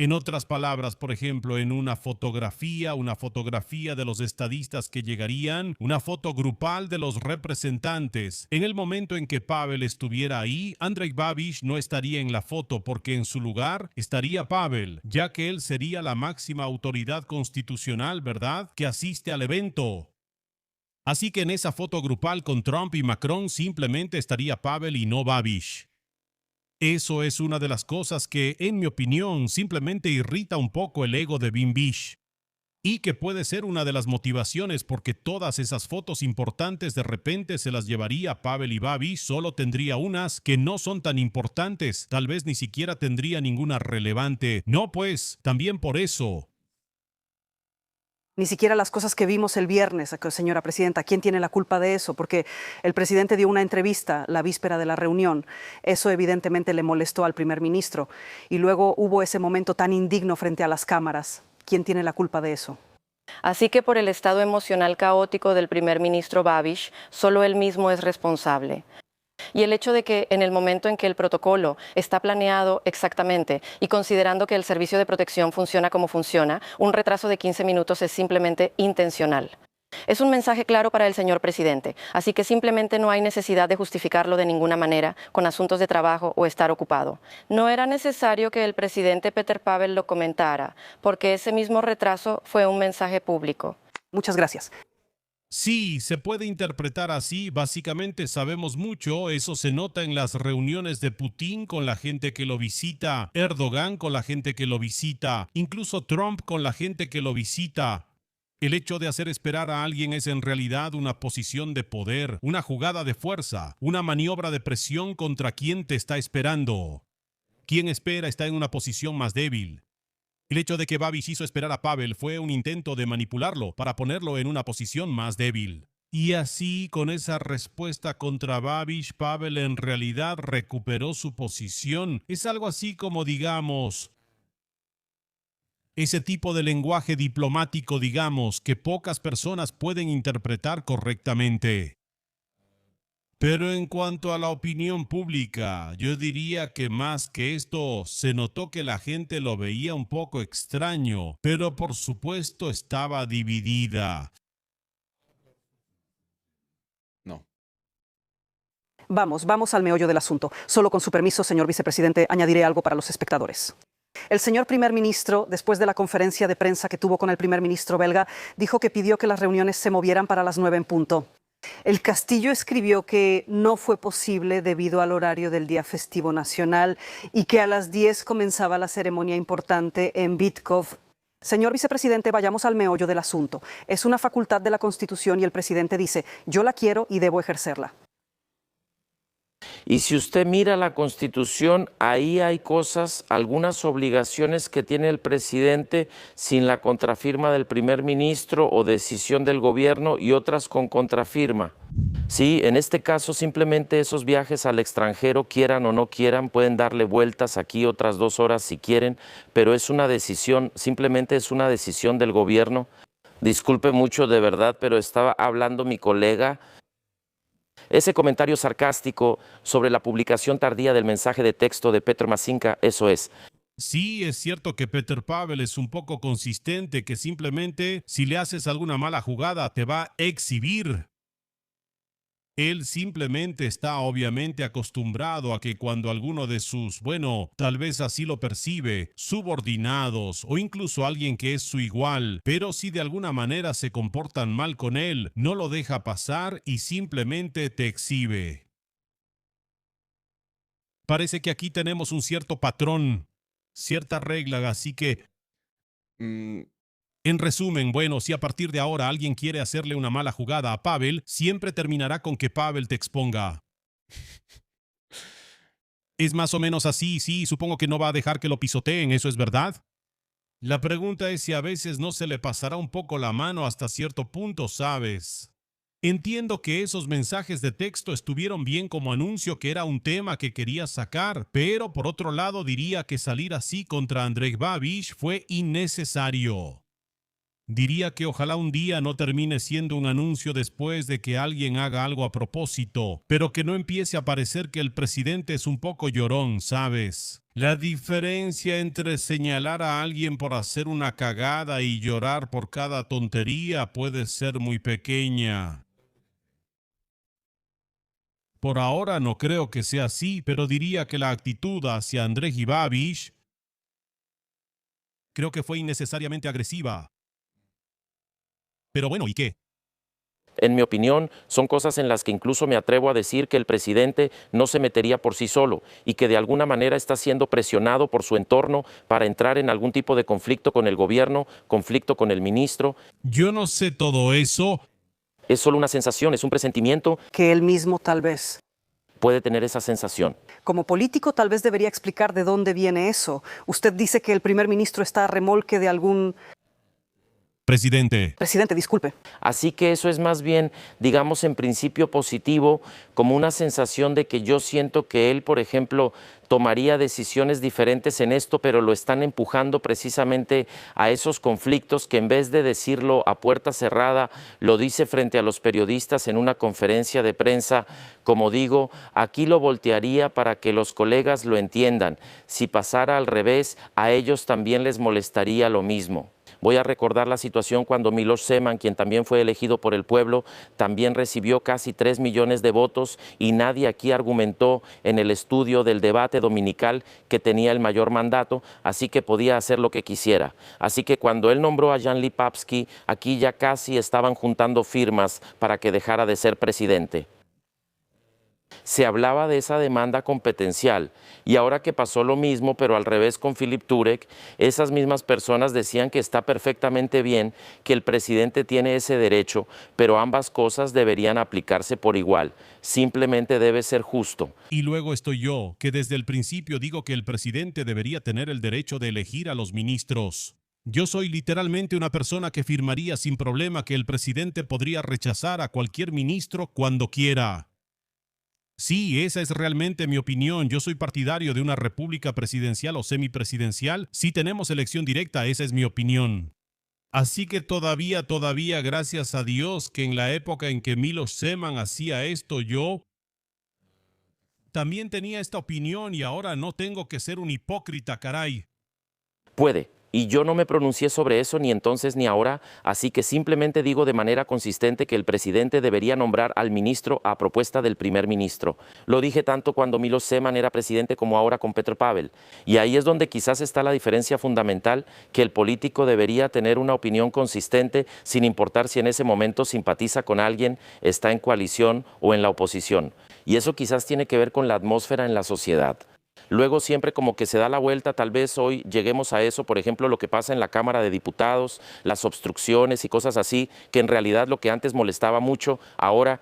En otras palabras, por ejemplo, en una fotografía de los estadistas que llegarían, una foto grupal de los representantes. En el momento en que Pavel estuviera ahí, Andrej Babiš no estaría en la foto porque en su lugar estaría Pavel, ya que él sería la máxima autoridad constitucional, ¿verdad?, que asiste al evento. Así que en esa foto grupal con Trump y Macron simplemente estaría Pavel y no Babiš. Eso es una de las cosas que, en mi opinión, simplemente irrita un poco el ego de Babiš. Y que puede ser una de las motivaciones porque todas esas fotos importantes de repente se las llevaría Pavel y Babiš, solo tendría unas que no son tan importantes, tal vez ni siquiera tendría ninguna relevante. No, pues, también por eso. Ni siquiera las cosas que vimos el viernes, señora presidenta. ¿Quién tiene la culpa de eso? Porque el presidente dio una entrevista la víspera de la reunión. Eso evidentemente le molestó al primer ministro. Y luego hubo ese momento tan indigno frente a las cámaras. ¿Quién tiene la culpa de eso? Así que por el estado emocional caótico del primer ministro Babiš, solo él mismo es responsable. Y el hecho de que en el momento en que el protocolo está planeado exactamente y considerando que el servicio de protección funciona como funciona, un retraso de 15 minutos es simplemente intencional. Es un mensaje claro para el señor presidente, así que simplemente no hay necesidad de justificarlo de ninguna manera con asuntos de trabajo o estar ocupado. No era necesario que el presidente Petr Pavel lo comentara, porque ese mismo retraso fue un mensaje público. Muchas gracias. Sí, se puede interpretar así. Básicamente sabemos mucho. Eso se nota en las reuniones de Putin con la gente que lo visita, Erdogan con la gente que lo visita, incluso Trump con la gente que lo visita. El hecho de hacer esperar a alguien es en realidad una posición de poder, una jugada de fuerza, una maniobra de presión contra quien te está esperando. Quien espera está en una posición más débil. El hecho de que Babiš hizo esperar a Pavel fue un intento de manipularlo para ponerlo en una posición más débil. Y así, con esa respuesta contra Babiš, Pavel en realidad recuperó su posición. Es algo así como, digamos, ese tipo de lenguaje diplomático, digamos, que pocas personas pueden interpretar correctamente. Pero en cuanto a la opinión pública, yo diría que más que esto, se notó que la gente lo veía un poco extraño, pero por supuesto estaba dividida. No. Vamos al meollo del asunto. Solo con su permiso, señor vicepresidente, añadiré algo para los espectadores. El señor primer ministro, después de la conferencia de prensa que tuvo con el primer ministro belga, dijo que pidió que las reuniones se movieran para las 9 en punto. El Castillo escribió que no fue posible debido al horario del día festivo nacional y que a las 10 comenzaba la ceremonia importante en Bytkov. Señor vicepresidente, vayamos al meollo del asunto. Es una facultad de la Constitución y el presidente dice, yo la quiero y debo ejercerla. Y si usted mira la Constitución, ahí hay cosas, algunas obligaciones que tiene el presidente sin la contrafirma del primer ministro o decisión del gobierno y otras con contrafirma. Sí, en este caso simplemente esos viajes al extranjero, quieran o no quieran, pueden darle vueltas aquí otras 2 horas si quieren, pero es una decisión, simplemente es una decisión del gobierno. Disculpe mucho de verdad, pero estaba hablando mi colega. Ese comentario sarcástico sobre la publicación tardía del mensaje de texto de Petr Masinka, eso es. Sí, es cierto que Petr Pavel es un poco consistente, que simplemente si le haces alguna mala jugada te va a exhibir. Él simplemente está obviamente acostumbrado a que cuando alguno de sus, bueno, tal vez así lo percibe, subordinados o incluso alguien que es su igual, pero si de alguna manera se comportan mal con él, no lo deja pasar y simplemente te exhibe. Parece que aquí tenemos un cierto patrón, cierta regla, así que... En resumen, bueno, si a partir de ahora alguien quiere hacerle una mala jugada a Pavel, siempre terminará con que Pavel te exponga. Es más o menos así, sí, supongo que no va a dejar que lo pisoteen, ¿eso es verdad? La pregunta es si a veces no se le pasará un poco la mano hasta cierto punto, ¿sabes? Entiendo que esos mensajes de texto estuvieron bien como anuncio que era un tema que quería sacar, pero por otro lado diría que salir así contra Andrej Babiš fue innecesario. Diría que ojalá un día no termine siendo un anuncio después de que alguien haga algo a propósito, pero que no empiece a parecer que el presidente es un poco llorón, ¿sabes? La diferencia entre señalar a alguien por hacer una cagada y llorar por cada tontería puede ser muy pequeña. Por ahora no creo que sea así, pero diría que la actitud hacia Andrej Babiš creo que fue innecesariamente agresiva. Pero bueno, ¿y qué? En mi opinión, son cosas en las que incluso me atrevo a decir que el presidente no se metería por sí solo y que de alguna manera está siendo presionado por su entorno para entrar en algún tipo de conflicto con el gobierno, conflicto con el ministro. Yo no sé todo eso. Es solo una sensación, es un presentimiento. Que él mismo tal vez puede tener esa sensación. Como político tal vez debería explicar de dónde viene eso. Usted dice que el primer ministro está a remolque de algún... Presidente, disculpe. Así que eso es más bien, digamos, en principio positivo, como una sensación de que yo siento que él, por ejemplo, tomaría decisiones diferentes en esto, pero lo están empujando precisamente a esos conflictos que en vez de decirlo a puerta cerrada, lo dice frente a los periodistas en una conferencia de prensa. Como digo, aquí lo voltearía para que los colegas lo entiendan. Si pasara al revés, a ellos también les molestaría lo mismo. Voy a recordar la situación cuando Miloš Zeman, quien también fue elegido por el pueblo, también recibió casi 3 millones de votos y nadie aquí argumentó en el estudio del debate dominical que tenía el mayor mandato, así que podía hacer lo que quisiera. Así que cuando él nombró a Jan Lipavsky, aquí ya casi estaban juntando firmas para que dejara de ser presidente. Se hablaba de esa demanda competencial y ahora que pasó lo mismo, pero al revés con Filip Turek, esas mismas personas decían que está perfectamente bien, que el presidente tiene ese derecho, pero ambas cosas deberían aplicarse por igual. Simplemente debe ser justo. Y luego estoy yo, que desde el principio digo que el presidente debería tener el derecho de elegir a los ministros. Yo soy literalmente una persona que firmaría sin problema que el presidente podría rechazar a cualquier ministro cuando quiera. Sí, esa es realmente mi opinión. Yo soy partidario de una república presidencial o semipresidencial. Si tenemos elección directa, esa es mi opinión. Así que todavía, gracias a Dios, que en la época en que Miloš Zeman hacía esto, yo también tenía esta opinión y ahora no tengo que ser un hipócrita, caray. Puede. Y yo no me pronuncié sobre eso ni entonces ni ahora, así que simplemente digo de manera consistente que el presidente debería nombrar al ministro a propuesta del primer ministro. Lo dije tanto cuando Miloš Zeman era presidente como ahora con Petr Pavel. Y ahí es donde quizás está la diferencia fundamental, que el político debería tener una opinión consistente sin importar si en ese momento simpatiza con alguien, está en coalición o en la oposición. Y eso quizás tiene que ver con la atmósfera en la sociedad. Luego siempre como que se da la vuelta, tal vez hoy lleguemos a eso, por ejemplo, lo que pasa en la Cámara de Diputados, las obstrucciones y cosas así, que en realidad lo que antes molestaba mucho, ahora...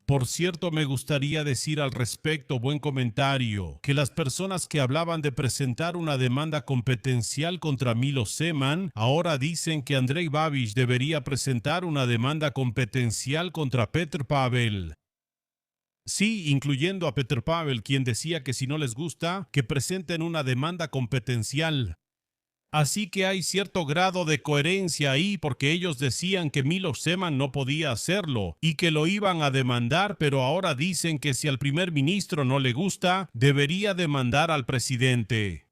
Por cierto, me gustaría decir al respecto, buen comentario, que las personas que hablaban de presentar una demanda competencial contra Miloš Zeman, ahora dicen que Andrej Babiš debería presentar una demanda competencial contra Petr Pavel. Sí, incluyendo a Petr Pavel, quien decía que si no les gusta, que presenten una demanda competencial. Así que hay cierto grado de coherencia ahí, porque ellos decían que Miloš Zeman no podía hacerlo y que lo iban a demandar, pero ahora dicen que si al primer ministro no le gusta, debería demandar al presidente.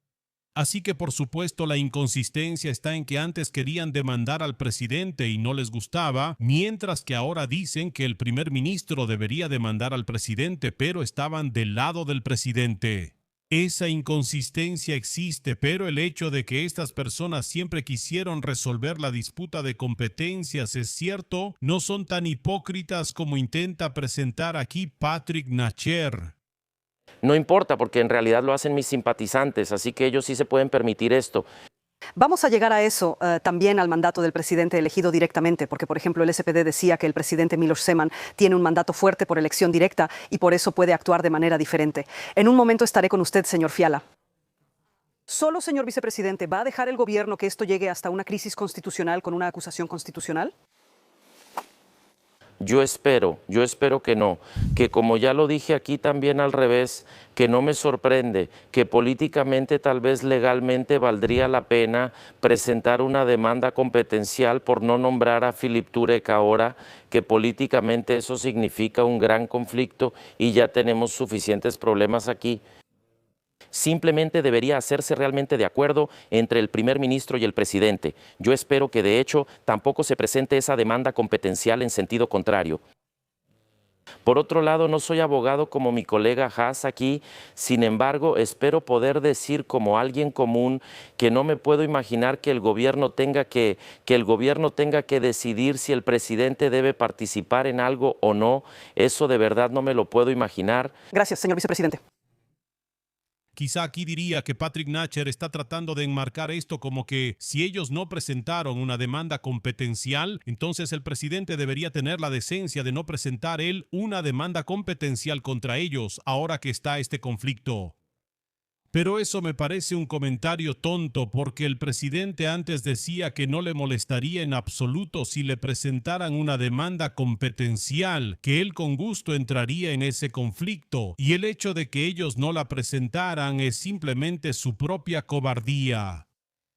Así que por supuesto la inconsistencia está en que antes querían demandar al presidente y no les gustaba, mientras que ahora dicen que el primer ministro debería demandar al presidente, pero estaban del lado del presidente. Esa inconsistencia existe, pero el hecho de que estas personas siempre quisieron resolver la disputa de competencias es cierto, no son tan hipócritas como intenta presentar aquí Patrick Nacher. No importa, porque en realidad lo hacen mis simpatizantes, así que ellos sí se pueden permitir esto. Vamos a llegar a eso también al mandato del presidente elegido directamente, porque por ejemplo el SPD decía que el presidente Miloš Zeman tiene un mandato fuerte por elección directa y por eso puede actuar de manera diferente. En un momento estaré con usted, señor Fiala. ¿Solo, señor vicepresidente, va a dejar el gobierno que esto llegue hasta una crisis constitucional con una acusación constitucional? Yo espero que no, que como ya lo dije aquí también al revés, que no me sorprende, que políticamente tal vez legalmente valdría la pena presentar una demanda competencial por no nombrar a Filip Turek ahora, que políticamente eso significa un gran conflicto y ya tenemos suficientes problemas aquí. Simplemente debería hacerse realmente de acuerdo entre el primer ministro y el presidente. Yo espero que de hecho tampoco se presente esa demanda competencial en sentido contrario. Por otro lado, no soy abogado como mi colega Haas aquí, sin embargo, espero poder decir como alguien común que no me puedo imaginar que el gobierno tenga que decidir si el presidente debe participar en algo o no. Eso de verdad no me lo puedo imaginar. Gracias, señor vicepresidente. Quizá aquí diría que Patrick Nacher está tratando de enmarcar esto como que si ellos no presentaron una demanda competencial, entonces el presidente debería tener la decencia de no presentar él una demanda competencial contra ellos ahora que está este conflicto. Pero eso me parece un comentario tonto porque el presidente antes decía que no le molestaría en absoluto si le presentaran una demanda competencial, que él con gusto entraría en ese conflicto, y el hecho de que ellos no la presentaran es simplemente su propia cobardía.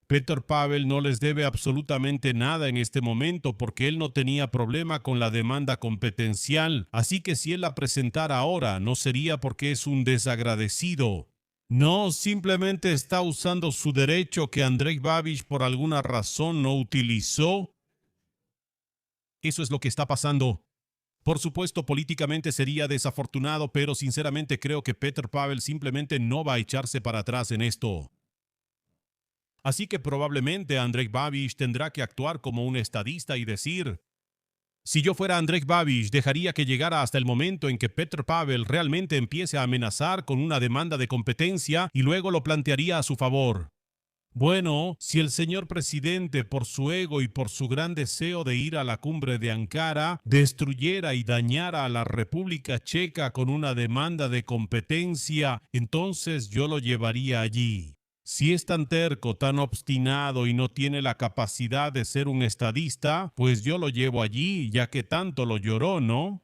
Petr Pavel no les debe absolutamente nada en este momento porque él no tenía problema con la demanda competencial, así que si él la presentara ahora no sería porque es un desagradecido. No, simplemente está usando su derecho que Andrej Babiš por alguna razón no utilizó. Eso es lo que está pasando. Por supuesto, políticamente sería desafortunado, pero sinceramente creo que Petr Pavel simplemente no va a echarse para atrás en esto. Así que probablemente Andrej Babiš tendrá que actuar como un estadista y decir: si yo fuera Andrej Babiš, dejaría que llegara hasta el momento en que Petr Pavel realmente empiece a amenazar con una demanda de competencia y luego lo plantearía a su favor. Bueno, si el señor presidente, por su ego y por su gran deseo de ir a la cumbre de Ankara, destruyera y dañara a la República Checa con una demanda de competencia, entonces yo lo llevaría allí. Si es tan terco, tan obstinado y no tiene la capacidad de ser un estadista, pues yo lo llevo allí, ya que tanto lo lloró, ¿no?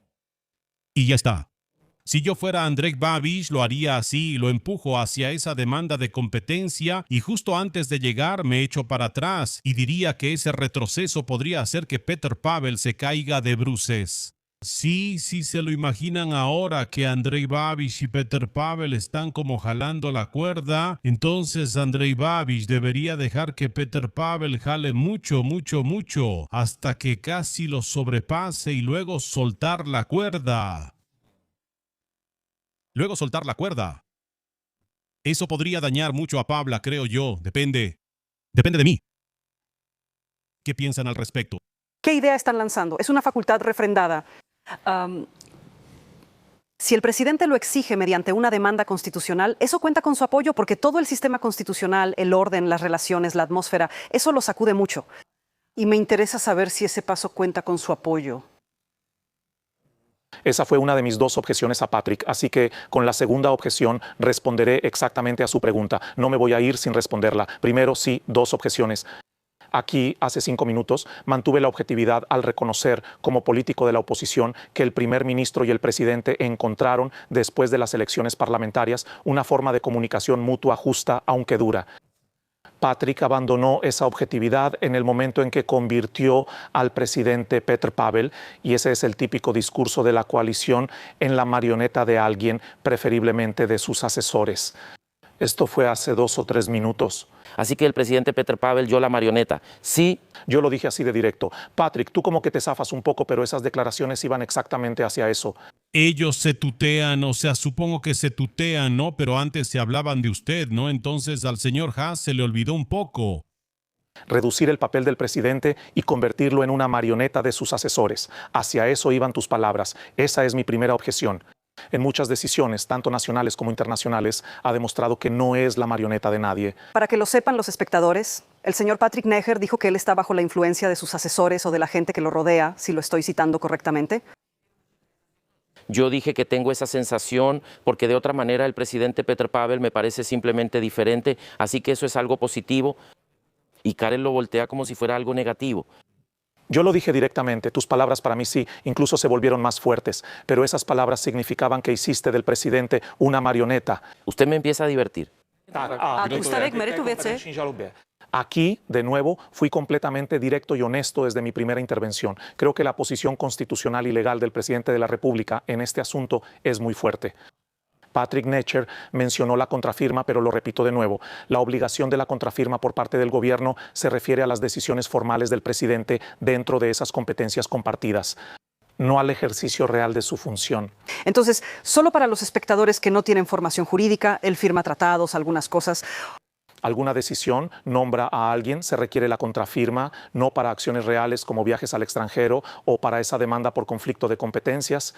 Y ya está. Si yo fuera Andrej Babiš, lo haría así, lo empujo hacia esa demanda de competencia y justo antes de llegar me echo para atrás y diría que ese retroceso podría hacer que Petr Pavel se caiga de bruces. Sí, se lo imaginan ahora que Andrej Babiš y Petr Pavel están como jalando la cuerda, entonces Andrej Babiš debería dejar que Petr Pavel jale mucho, hasta que casi lo sobrepase y luego soltar la cuerda. Eso podría dañar mucho a Pavla, creo yo. Depende de mí. ¿Qué piensan al respecto? ¿Qué idea están lanzando? Es una facultad refrendada. Si el presidente lo exige mediante una demanda constitucional, eso cuenta con su apoyo porque todo el sistema constitucional, el orden, las relaciones, la atmósfera, eso lo sacude mucho. Y me interesa saber si ese paso cuenta con su apoyo. Esa fue una de mis dos objeciones a Patrick, así que con la segunda objeción responderé exactamente a su pregunta. No me voy a ir sin responderla. Primero, sí, dos objeciones. Aquí, hace 5 minutos, mantuve la objetividad al reconocer como político de la oposición que el primer ministro y el presidente encontraron, después de las elecciones parlamentarias, una forma de comunicación mutua justa, aunque dura. Patrick abandonó esa objetividad en el momento en que convirtió al presidente Petr Pavel, y ese es el típico discurso de la coalición, en la marioneta de alguien, preferiblemente de sus asesores. Esto fue hace 2 o 3 minutos. Así que el presidente Petr Pavel, yo la marioneta. Sí. Yo lo dije así de directo. Patrick, tú como que te zafas un poco, pero esas declaraciones iban exactamente hacia eso. Ellos se tutean, o sea, supongo que se tutean, ¿no? Pero antes se hablaban de usted, ¿no? Entonces al señor Haas se le olvidó un poco. Reducir el papel del presidente y convertirlo en una marioneta de sus asesores. Hacia eso iban tus palabras. Esa es mi primera objeción. En muchas decisiones, tanto nacionales como internacionales, ha demostrado que no es la marioneta de nadie. Para que lo sepan los espectadores, el señor Patrick Neher dijo que él está bajo la influencia de sus asesores o de la gente que lo rodea, si lo estoy citando correctamente. Yo dije que tengo esa sensación porque de otra manera el presidente Petr Pavel me parece simplemente diferente, así que eso es algo positivo y Karen lo voltea como si fuera algo negativo. Yo lo dije directamente, tus palabras para mí sí, incluso se volvieron más fuertes, pero esas palabras significaban que hiciste del presidente una marioneta. Usted me empieza a divertir. Aquí, de nuevo, fui completamente directo y honesto desde mi primera intervención. Creo que la posición constitucional y legal del presidente de la República en este asunto es muy fuerte. Patrick Neher mencionó la contrafirma, pero lo repito de nuevo. La obligación de la contrafirma por parte del gobierno se refiere a las decisiones formales del presidente dentro de esas competencias compartidas, no al ejercicio real de su función. Entonces, solo para los espectadores que no tienen formación jurídica, él firma tratados, algunas cosas. Alguna decisión nombra a alguien, se requiere la contrafirma, no para acciones reales como viajes al extranjero o para esa demanda por conflicto de competencias.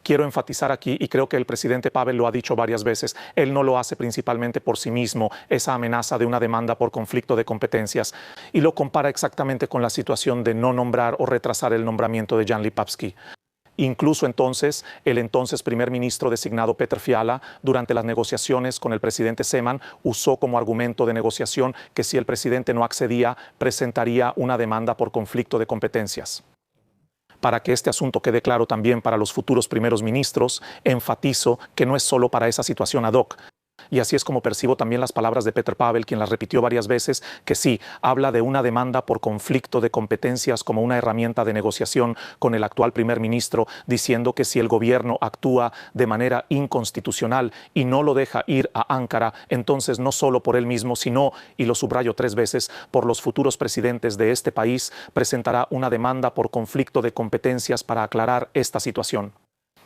Quiero enfatizar aquí, y creo que el presidente Pavel lo ha dicho varias veces, él no lo hace principalmente por sí mismo, esa amenaza de una demanda por conflicto de competencias, y lo compara exactamente con la situación de no nombrar o retrasar el nombramiento de Jan Lipavsky. Incluso entonces, el entonces primer ministro designado Petr Fiala, durante las negociaciones con el presidente Zeman, usó como argumento de negociación que si el presidente no accedía, presentaría una demanda por conflicto de competencias. Para que este asunto quede claro también para los futuros primeros ministros, enfatizo que no es solo para esa situación ad hoc. Y así es como percibo también las palabras de Petr Pavel, quien las repitió varias veces, que sí, habla de una demanda por conflicto de competencias como una herramienta de negociación con el actual primer ministro, diciendo que si el gobierno actúa de manera inconstitucional y no lo deja ir a Ankara, entonces no solo por él mismo, sino, y lo subrayo 3 veces, por los futuros presidentes de este país, presentará una demanda por conflicto de competencias para aclarar esta situación.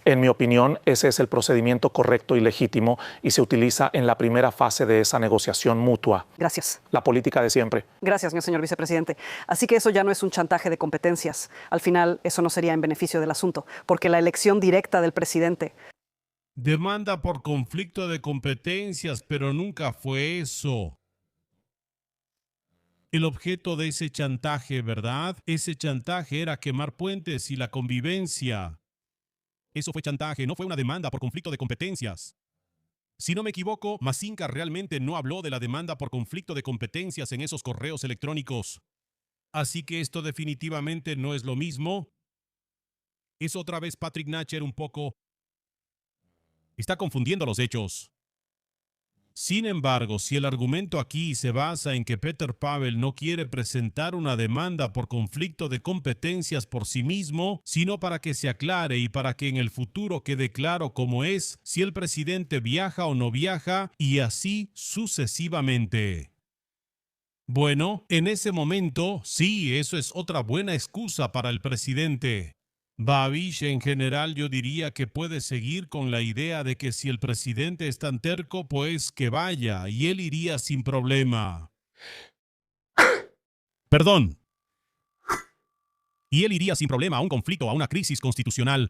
En mi opinión, ese es el procedimiento correcto y legítimo y se utiliza en la primera fase de esa negociación mutua. Gracias. La política de siempre. Gracias, señor vicepresidente. Así que eso ya no es un chantaje de competencias. Al final, eso no sería en beneficio del asunto, porque la elección directa del presidente... Demanda por conflicto de competencias, pero nunca fue eso. El objeto de ese chantaje, ¿verdad? Ese chantaje era quemar puentes y la convivencia. Eso fue chantaje, no fue una demanda por conflicto de competencias. Si no me equivoco, Masinka realmente no habló de la demanda por conflicto de competencias en esos correos electrónicos. Así que esto definitivamente no es lo mismo. Es otra vez Patrick Neher un poco... Está confundiendo los hechos. Sin embargo, si el argumento aquí se basa en que Petr Pavel no quiere presentar una demanda por conflicto de competencias por sí mismo, sino para que se aclare y para que en el futuro quede claro cómo es, si el presidente viaja o no viaja, y así sucesivamente. Bueno, en ese momento, sí, eso es otra buena excusa para el presidente. Babiš, en general, yo diría que puede seguir con la idea de que si el presidente es tan terco, pues que vaya, y él iría sin problema. Perdón. Y él iría sin problema a un conflicto, a una crisis constitucional.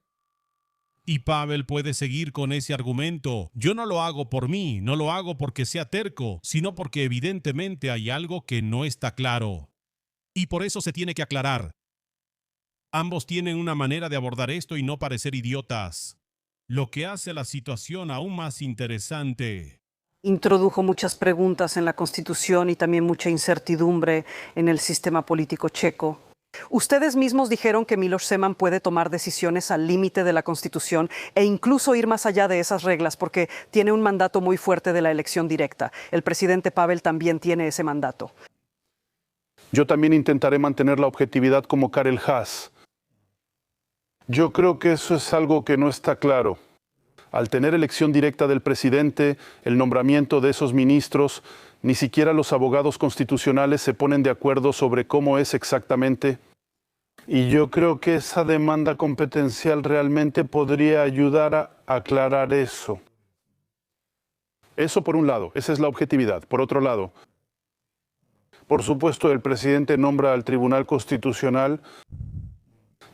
Y Pavel puede seguir con ese argumento. Yo no lo hago por mí, no lo hago porque sea terco, sino porque evidentemente hay algo que no está claro. Y por eso se tiene que aclarar. Ambos tienen una manera de abordar esto y no parecer idiotas, lo que hace la situación aún más interesante. Introdujo muchas preguntas en la Constitución y también mucha incertidumbre en el sistema político checo. Ustedes mismos dijeron que Miloš Zeman puede tomar decisiones al límite de la Constitución e incluso ir más allá de esas reglas porque tiene un mandato muy fuerte de la elección directa. El presidente Pavel también tiene ese mandato. Yo también intentaré mantener la objetividad como Karel Haas. Yo creo que eso es algo que no está claro. Al tener elección directa del presidente, el nombramiento de esos ministros, ni siquiera los abogados constitucionales se ponen de acuerdo sobre cómo es exactamente. Y yo creo que esa demanda competencial realmente podría ayudar a aclarar eso. Eso por un lado, esa es la objetividad. Por otro lado, por supuesto, el presidente nombra al Tribunal Constitucional.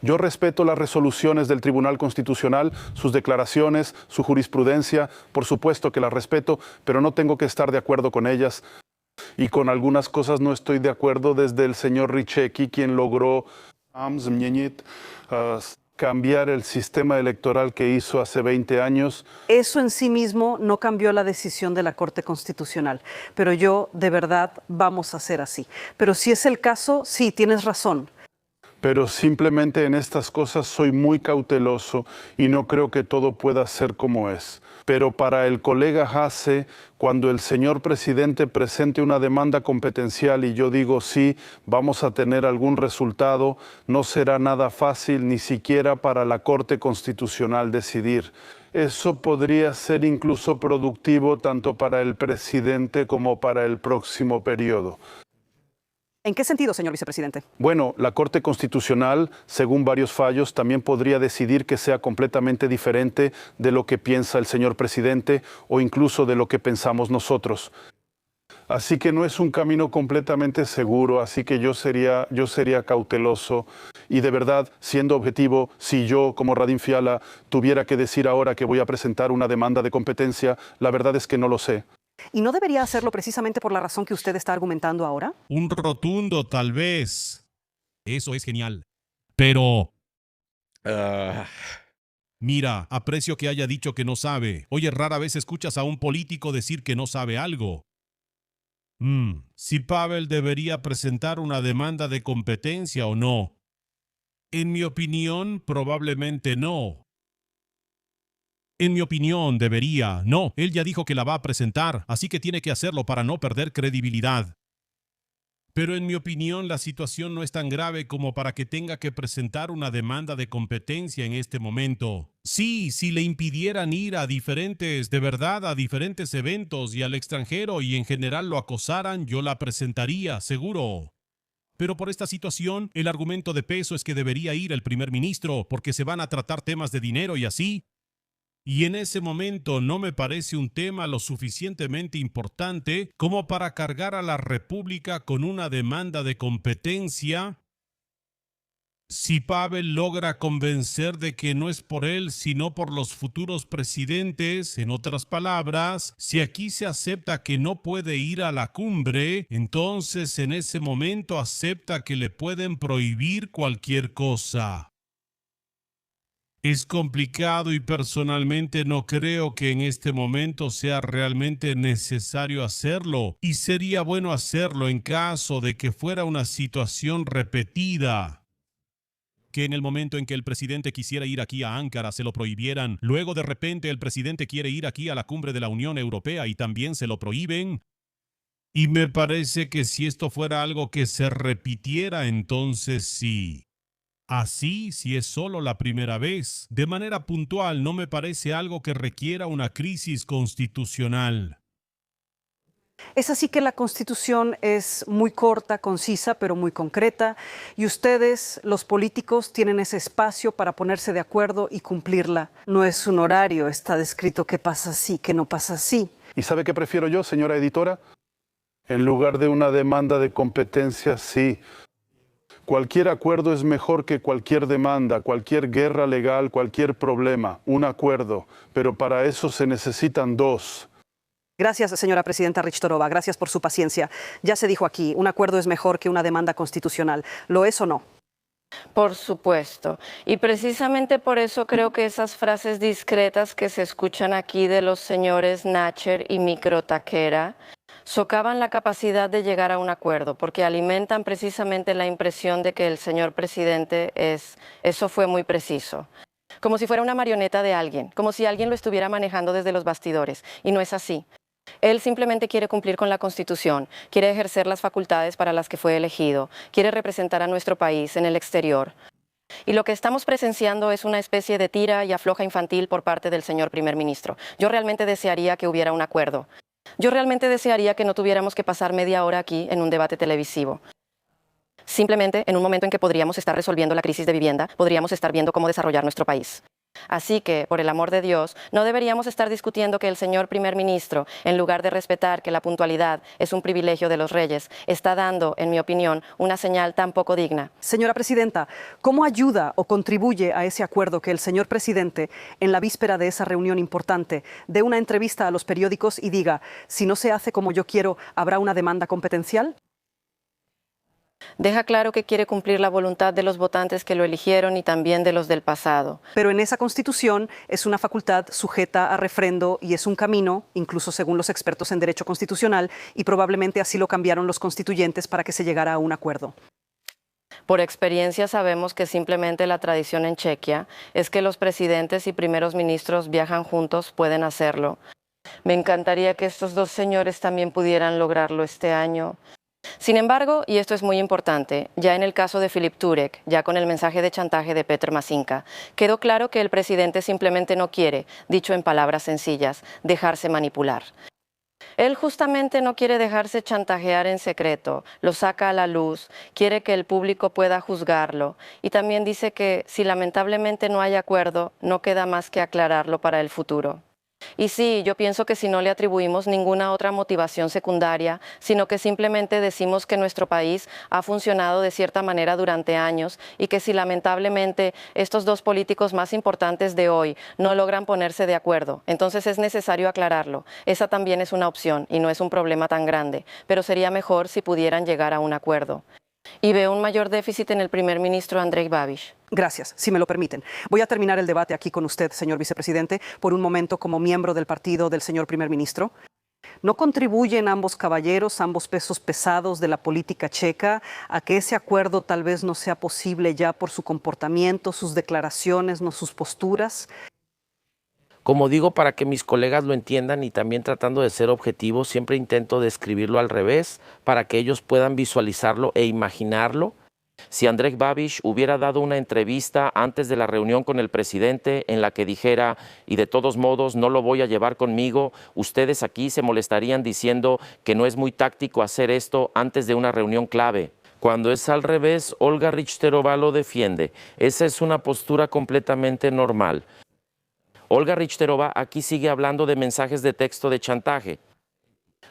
Yo respeto las resoluciones del Tribunal Constitucional, sus declaraciones, su jurisprudencia, por supuesto que las respeto, pero no tengo que estar de acuerdo con ellas. Y con algunas cosas no estoy de acuerdo, desde el señor Richecki, quien logró cambiar el sistema electoral que hizo hace 20 años. Eso en sí mismo no cambió la decisión de la Corte Constitucional, pero yo de verdad vamos a hacer así. Pero si es el caso, sí, tienes razón. Pero simplemente en estas cosas soy muy cauteloso y no creo que todo pueda ser como es. Pero para el colega Haase, cuando el señor presidente presente una demanda competencial y yo digo sí, vamos a tener algún resultado, no será nada fácil ni siquiera para la Corte Constitucional decidir. Eso podría ser incluso productivo tanto para el presidente como para el próximo periodo. ¿En qué sentido, señor vicepresidente? Bueno, la Corte Constitucional, según varios fallos, también podría decidir que sea completamente diferente de lo que piensa el señor presidente o incluso de lo que pensamos nosotros. Así que no es un camino completamente seguro, así que yo sería cauteloso. Y de verdad, siendo objetivo, si yo, como Radim Fiala, tuviera que decir ahora que voy a presentar una demanda de competencia, la verdad es que no lo sé. ¿Y no debería hacerlo precisamente por la razón que usted está argumentando ahora? Un rotundo, tal vez. Eso es genial. Pero... Mira, aprecio que haya dicho que no sabe. Oye, rara vez escuchas a un político decir que no sabe algo. Si Pavel debería presentar una demanda de competencia o no. En mi opinión, probablemente no. En mi opinión, debería. No, él ya dijo que la va a presentar, así que tiene que hacerlo para no perder credibilidad. Pero en mi opinión, la situación no es tan grave como para que tenga que presentar una demanda de competencia en este momento. Sí, si le impidieran ir a diferentes eventos y al extranjero y en general lo acosaran, yo la presentaría, seguro. Pero por esta situación, el argumento de peso es que debería ir el primer ministro, porque se van a tratar temas de dinero y así. Y en ese momento no me parece un tema lo suficientemente importante como para cargar a la República con una demanda de competencia. Si Pavel logra convencer de que no es por él, sino por los futuros presidentes, en otras palabras, si aquí se acepta que no puede ir a la cumbre, entonces en ese momento acepta que le pueden prohibir cualquier cosa. Es complicado y personalmente no creo que en este momento sea realmente necesario hacerlo, y sería bueno hacerlo en caso de que fuera una situación repetida. Que en el momento en que el presidente quisiera ir aquí a Ankara se lo prohibieran, luego de repente el presidente quiere ir aquí a la cumbre de la Unión Europea y también se lo prohíben. Y me parece que si esto fuera algo que se repitiera, entonces sí. Así, si es solo la primera vez, de manera puntual, no me parece algo que requiera una crisis constitucional. Es así que la Constitución es muy corta, concisa, pero muy concreta, y ustedes, los políticos, tienen ese espacio para ponerse de acuerdo y cumplirla. No es un horario, está descrito qué pasa así, qué no pasa así. ¿Y sabe qué prefiero yo, señora editora? En lugar de una demanda de competencia, sí. Cualquier acuerdo es mejor que cualquier demanda, cualquier guerra legal, cualquier problema. Un acuerdo, pero para eso se necesitan dos. Gracias, señora presidenta Richtorova. Gracias por su paciencia. Ya se dijo aquí, un acuerdo es mejor que una demanda constitucional. ¿Lo es o no? Por supuesto. Y precisamente por eso creo que esas frases discretas que se escuchan aquí de los señores Nacher y Microtaquera socavan la capacidad de llegar a un acuerdo, porque alimentan precisamente la impresión de que el señor presidente eso fue muy preciso. Como si fuera una marioneta de alguien, como si alguien lo estuviera manejando desde los bastidores, y no es así. Él simplemente quiere cumplir con la Constitución, quiere ejercer las facultades para las que fue elegido, quiere representar a nuestro país en el exterior. Y lo que estamos presenciando es una especie de tira y afloja infantil por parte del señor primer ministro. Yo realmente desearía que hubiera un acuerdo. Yo realmente desearía que no tuviéramos que pasar media hora aquí en un debate televisivo. Simplemente, en un momento en que podríamos estar resolviendo la crisis de vivienda, podríamos estar viendo cómo desarrollar nuestro país. Así que, por el amor de Dios, no deberíamos estar discutiendo que el señor primer ministro, en lugar de respetar que la puntualidad es un privilegio de los reyes, está dando, en mi opinión, una señal tan poco digna. Señora presidenta, ¿cómo ayuda o contribuye a ese acuerdo que el señor presidente, en la víspera de esa reunión importante, dé una entrevista a los periódicos y diga, si no se hace como yo quiero, ¿habrá una demanda competencial? Deja claro que quiere cumplir la voluntad de los votantes que lo eligieron y también de los del pasado. Pero en esa Constitución es una facultad sujeta a refrendo y es un camino, incluso según los expertos en derecho constitucional, y probablemente así lo cambiaron los constituyentes para que se llegara a un acuerdo. Por experiencia sabemos que simplemente la tradición en Chequia es que los presidentes y primeros ministros viajan juntos, pueden hacerlo. Me encantaría que estos dos señores también pudieran lograrlo este año. Sin embargo, y esto es muy importante, ya en el caso de Filip Turek, ya con el mensaje de chantaje de Petr Masinka, quedó claro que el presidente simplemente no quiere, dicho en palabras sencillas, dejarse manipular. Él justamente no quiere dejarse chantajear en secreto, lo saca a la luz, quiere que el público pueda juzgarlo y también dice que si lamentablemente no hay acuerdo, no queda más que aclararlo para el futuro. Y sí, yo pienso que si no le atribuimos ninguna otra motivación secundaria, sino que simplemente decimos que nuestro país ha funcionado de cierta manera durante años y que si lamentablemente estos dos políticos más importantes de hoy no logran ponerse de acuerdo, entonces es necesario aclararlo. Esa también es una opción y no es un problema tan grande, pero sería mejor si pudieran llegar a un acuerdo. Y veo un mayor déficit en el primer ministro Andrej Babiš. Gracias, si me lo permiten. Voy a terminar el debate aquí con usted, señor vicepresidente, por un momento como miembro del partido del señor primer ministro. ¿No contribuyen ambos caballeros, ambos pesos pesados de la política checa, a que ese acuerdo tal vez no sea posible ya por su comportamiento, sus declaraciones, no sus posturas? Como digo, para que mis colegas lo entiendan y también tratando de ser objetivo, siempre intento describirlo al revés para que ellos puedan visualizarlo e imaginarlo. Si Andrej Babiš hubiera dado una entrevista antes de la reunión con el presidente en la que dijera, y de todos modos no lo voy a llevar conmigo, ustedes aquí se molestarían diciendo que no es muy táctico hacer esto antes de una reunión clave. Cuando es al revés, Olga Richterová lo defiende. Esa es una postura completamente normal. Olga Richterová aquí sigue hablando de mensajes de texto de chantaje,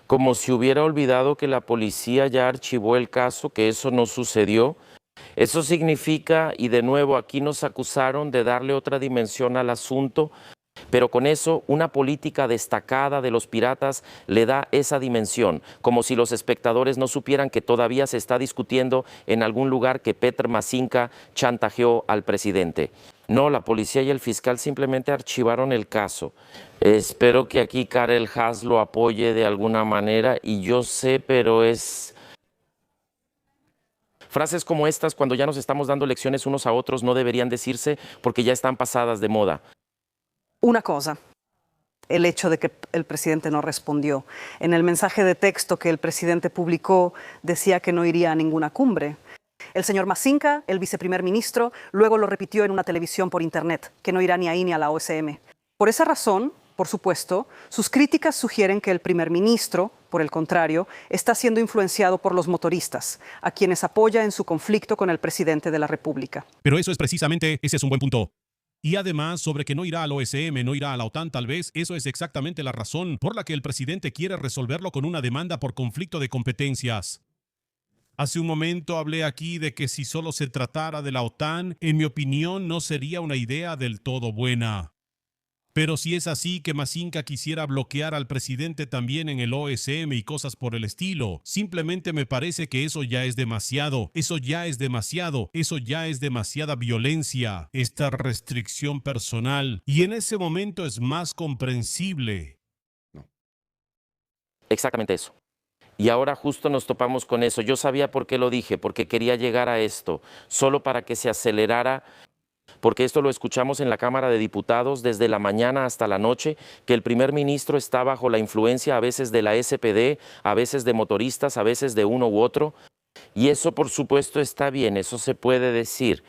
como si hubiera olvidado que la policía ya archivó el caso, que eso no sucedió. Eso significa, y de nuevo aquí nos acusaron de darle otra dimensión al asunto, pero con eso una política destacada de los piratas le da esa dimensión, como si los espectadores no supieran que todavía se está discutiendo en algún lugar que Petr Masinka chantajeó al presidente. No, la policía y el fiscal simplemente archivaron el caso. Espero que aquí Karel Haas lo apoye de alguna manera y yo sé, pero es... Frases como estas, cuando ya nos estamos dando lecciones unos a otros, no deberían decirse porque ya están pasadas de moda. Una cosa, el hecho de que el presidente no respondió. En el mensaje de texto que el presidente publicó decía que no iría a ninguna cumbre. El señor Masinka, el viceprimer ministro, luego lo repitió en una televisión por internet, que no irá ni ahí ni a la OSM. Por esa razón, por supuesto, sus críticas sugieren que el primer ministro, por el contrario, está siendo influenciado por los motoristas, a quienes apoya en su conflicto con el presidente de la República. Pero ese es un buen punto. Y además, sobre que no irá al OSM, no irá a la OTAN tal vez, eso es exactamente la razón por la que el presidente quiere resolverlo con una demanda por conflicto de competencias. Hace un momento hablé aquí de que si solo se tratara de la OTAN, en mi opinión no sería una idea del todo buena. Pero si es así que Masinka quisiera bloquear al presidente también en el OSM y cosas por el estilo, simplemente me parece que eso ya es demasiado, eso ya es demasiada violencia, esta restricción personal, y en ese momento es más comprensible. Exactamente eso. Y ahora justo nos topamos con eso. Yo sabía por qué lo dije, porque quería llegar a esto, solo para que se acelerara, porque esto lo escuchamos en la Cámara de Diputados desde la mañana hasta la noche, que el primer ministro está bajo la influencia a veces de la SPD, a veces de motoristas, a veces de uno u otro. Y eso por supuesto está bien, eso se puede decir.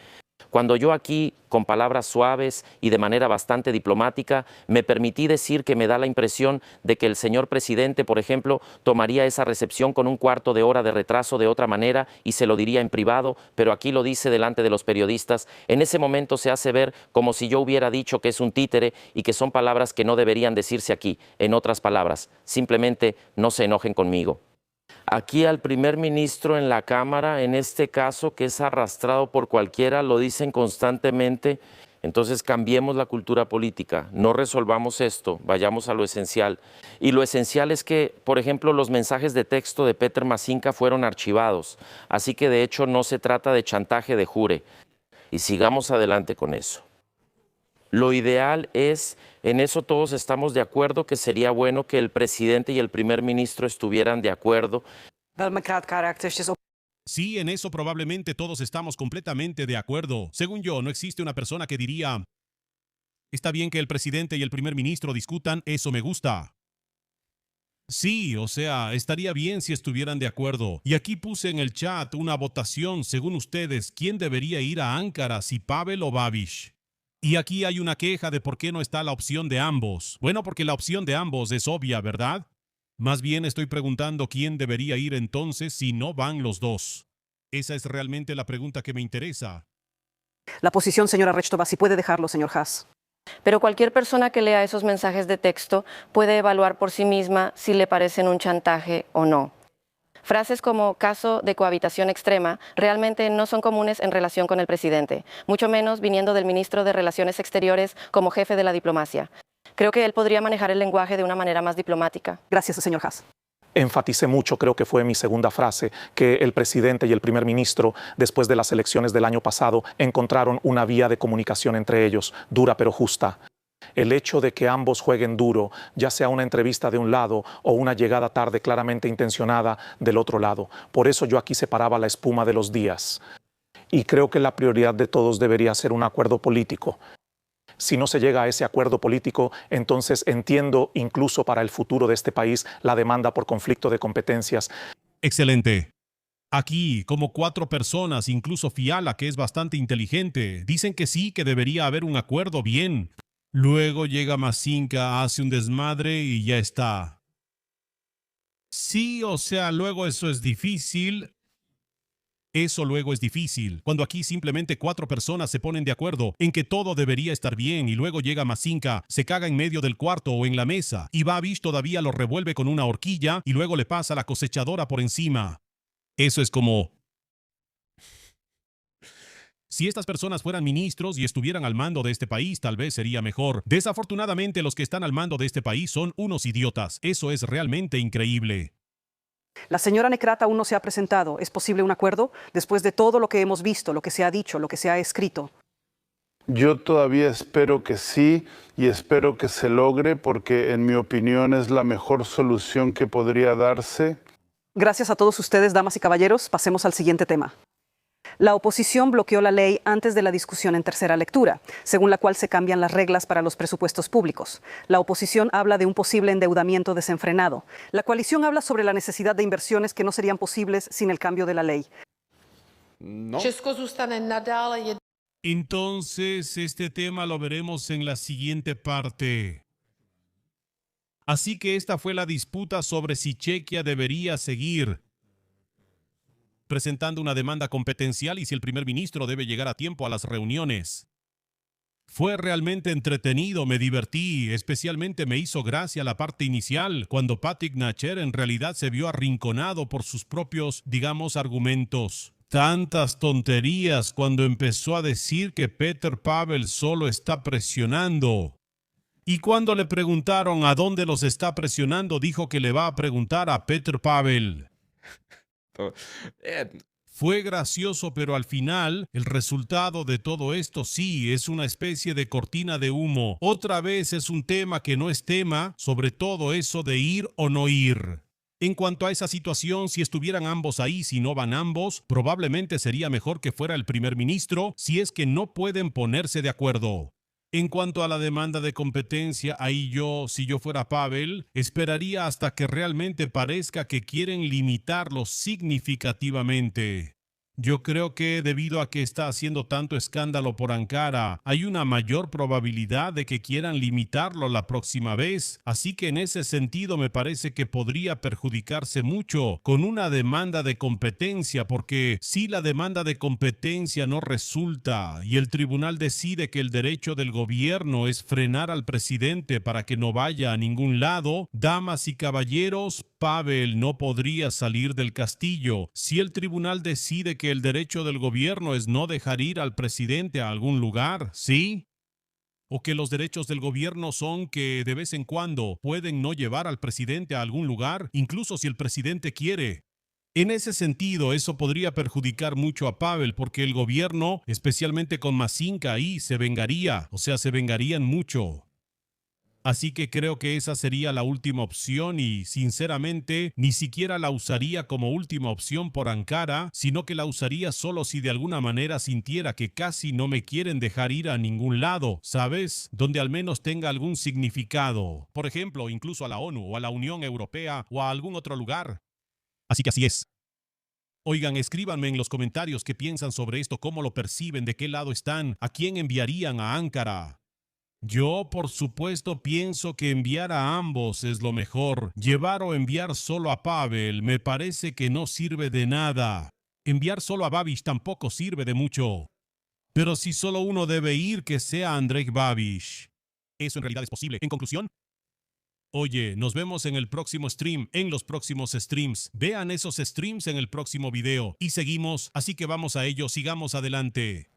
Cuando yo aquí, con palabras suaves y de manera bastante diplomática, me permití decir que me da la impresión de que el señor presidente, por ejemplo, tomaría esa recepción con un cuarto de hora de retraso de otra manera y se lo diría en privado, pero aquí lo dice delante de los periodistas, en ese momento se hace ver como si yo hubiera dicho que es un títere y que son palabras que no deberían decirse aquí. En otras palabras, simplemente no se enojen conmigo. Aquí al primer ministro en la Cámara, en este caso que es arrastrado por cualquiera, lo dicen constantemente. Entonces cambiemos la cultura política, no resolvamos esto, vayamos a lo esencial. Y lo esencial es que, por ejemplo, los mensajes de texto de Peter Masinka fueron archivados, así que de hecho no se trata de chantaje de jure. Y sigamos adelante con eso. Lo ideal es, en eso todos estamos de acuerdo, que sería bueno que el presidente y el primer ministro estuvieran de acuerdo. Sí, en eso probablemente todos estamos completamente de acuerdo. Según yo, no existe una persona que diría, está bien que el presidente y el primer ministro discutan, eso me gusta. Sí, o sea, estaría bien si estuvieran de acuerdo. Y aquí puse en el chat una votación, según ustedes, ¿quién debería ir a Ankara, si Pavel o Babiš? Y aquí hay una queja de por qué no está la opción de ambos. Bueno, porque la opción de ambos es obvia, ¿verdad? Más bien estoy preguntando quién debería ir entonces si no van los dos. Esa es realmente la pregunta que me interesa. La posición, señora Rechtova, si puede dejarlo, señor Haas. Pero cualquier persona que lea esos mensajes de texto puede evaluar por sí misma si le parecen un chantaje o no. Frases como caso de cohabitación extrema realmente no son comunes en relación con el presidente, mucho menos viniendo del ministro de Relaciones Exteriores como jefe de la diplomacia. Creo que él podría manejar el lenguaje de una manera más diplomática. Gracias, señor Haas. Enfaticé mucho, creo que fue mi segunda frase, que el presidente y el primer ministro, después de las elecciones del año pasado, encontraron una vía de comunicación entre ellos, dura pero justa. El hecho de que ambos jueguen duro, ya sea una entrevista de un lado o una llegada tarde claramente intencionada del otro lado. Por eso yo aquí separaba la espuma de los días. Y creo que la prioridad de todos debería ser un acuerdo político. Si no se llega a ese acuerdo político, entonces entiendo incluso para el futuro de este país la demanda por conflicto de competencias. Excelente. Aquí, como 4 personas, incluso Fiala, que es bastante inteligente, dicen que sí, que debería haber un acuerdo bien. Luego llega Masinka, hace un desmadre y ya está. Sí, o sea, luego eso es difícil. Eso luego es difícil, cuando aquí simplemente 4 personas se ponen de acuerdo en que todo debería estar bien y luego llega Masinka, se caga en medio del cuarto o en la mesa y Babiš todavía lo revuelve con una horquilla y luego le pasa la cosechadora por encima. Eso es como... Si estas personas fueran ministros y estuvieran al mando de este país, tal vez sería mejor. Desafortunadamente, los que están al mando de este país son unos idiotas. Eso es realmente increíble. La señora Necrata aún no se ha presentado. ¿Es posible un acuerdo? Después de todo lo que hemos visto, lo que se ha dicho, lo que se ha escrito. Yo todavía espero que sí y espero que se logre porque en mi opinión es la mejor solución que podría darse. Gracias a todos ustedes, damas y caballeros. Pasemos al siguiente tema. La oposición bloqueó la ley antes de la discusión en tercera lectura, según la cual se cambian las reglas para los presupuestos públicos. La oposición habla de un posible endeudamiento desenfrenado. La coalición habla sobre la necesidad de inversiones que no serían posibles sin el cambio de la ley. No. Entonces, este tema lo veremos en la siguiente parte. Así que esta fue la disputa sobre si Chequia debería seguir presentando una demanda competencial y si el primer ministro debe llegar a tiempo a las reuniones. Fue realmente entretenido, me divertí, especialmente me hizo gracia la parte inicial, cuando Patrick Nacher en realidad se vio arrinconado por sus propios, digamos, argumentos. Tantas tonterías cuando empezó a decir que Peter Pavel solo está presionando. Y cuando le preguntaron a dónde los está presionando, dijo que le va a preguntar a Peter Pavel. Fue gracioso, pero al final, el resultado de todo esto sí es una especie de cortina de humo. Otra vez es un tema que no es tema, sobre todo eso de ir o no ir. En cuanto a esa situación, si estuvieran ambos ahí, si no van ambos, probablemente sería mejor que fuera el primer ministro, si es que no pueden ponerse de acuerdo. En cuanto a la demanda de competencia, ahí yo, si yo fuera Pavel, esperaría hasta que realmente parezca que quieren limitarlo significativamente. Yo creo que debido a que está haciendo tanto escándalo por Ankara, hay una mayor probabilidad de que quieran limitarlo la próxima vez. Así que en ese sentido me parece que podría perjudicarse mucho con una demanda de competencia, porque si la demanda de competencia no resulta y el tribunal decide que el derecho del gobierno es frenar al presidente para que no vaya a ningún lado, damas y caballeros, Pavel no podría salir del castillo. Si el tribunal decide que el derecho del gobierno es no dejar ir al presidente a algún lugar, ¿sí? O que los derechos del gobierno son que de vez en cuando pueden no llevar al presidente a algún lugar, incluso si el presidente quiere. En ese sentido, eso podría perjudicar mucho a Pavel, porque el gobierno, especialmente con Masinka ahí, se vengarían mucho. Así que creo que esa sería la última opción y, sinceramente, ni siquiera la usaría como última opción por Ankara, sino que la usaría solo si de alguna manera sintiera que casi no me quieren dejar ir a ningún lado, ¿sabes? Donde al menos tenga algún significado. Por ejemplo, incluso a la ONU o a la Unión Europea o a algún otro lugar. Así que así es. Oigan, escríbanme en los comentarios qué piensan sobre esto, cómo lo perciben, de qué lado están, a quién enviarían a Ankara. Yo, por supuesto, pienso que enviar a ambos es lo mejor. Llevar o enviar solo a Pavel me parece que no sirve de nada. Enviar solo a Babiš tampoco sirve de mucho. Pero si solo uno debe ir, que sea Andrej Babiš. Eso en realidad es posible. En conclusión, oye, nos vemos en el próximo stream, en los próximos streams. Vean esos streams en el próximo video. Y seguimos, así que vamos a ello, sigamos adelante.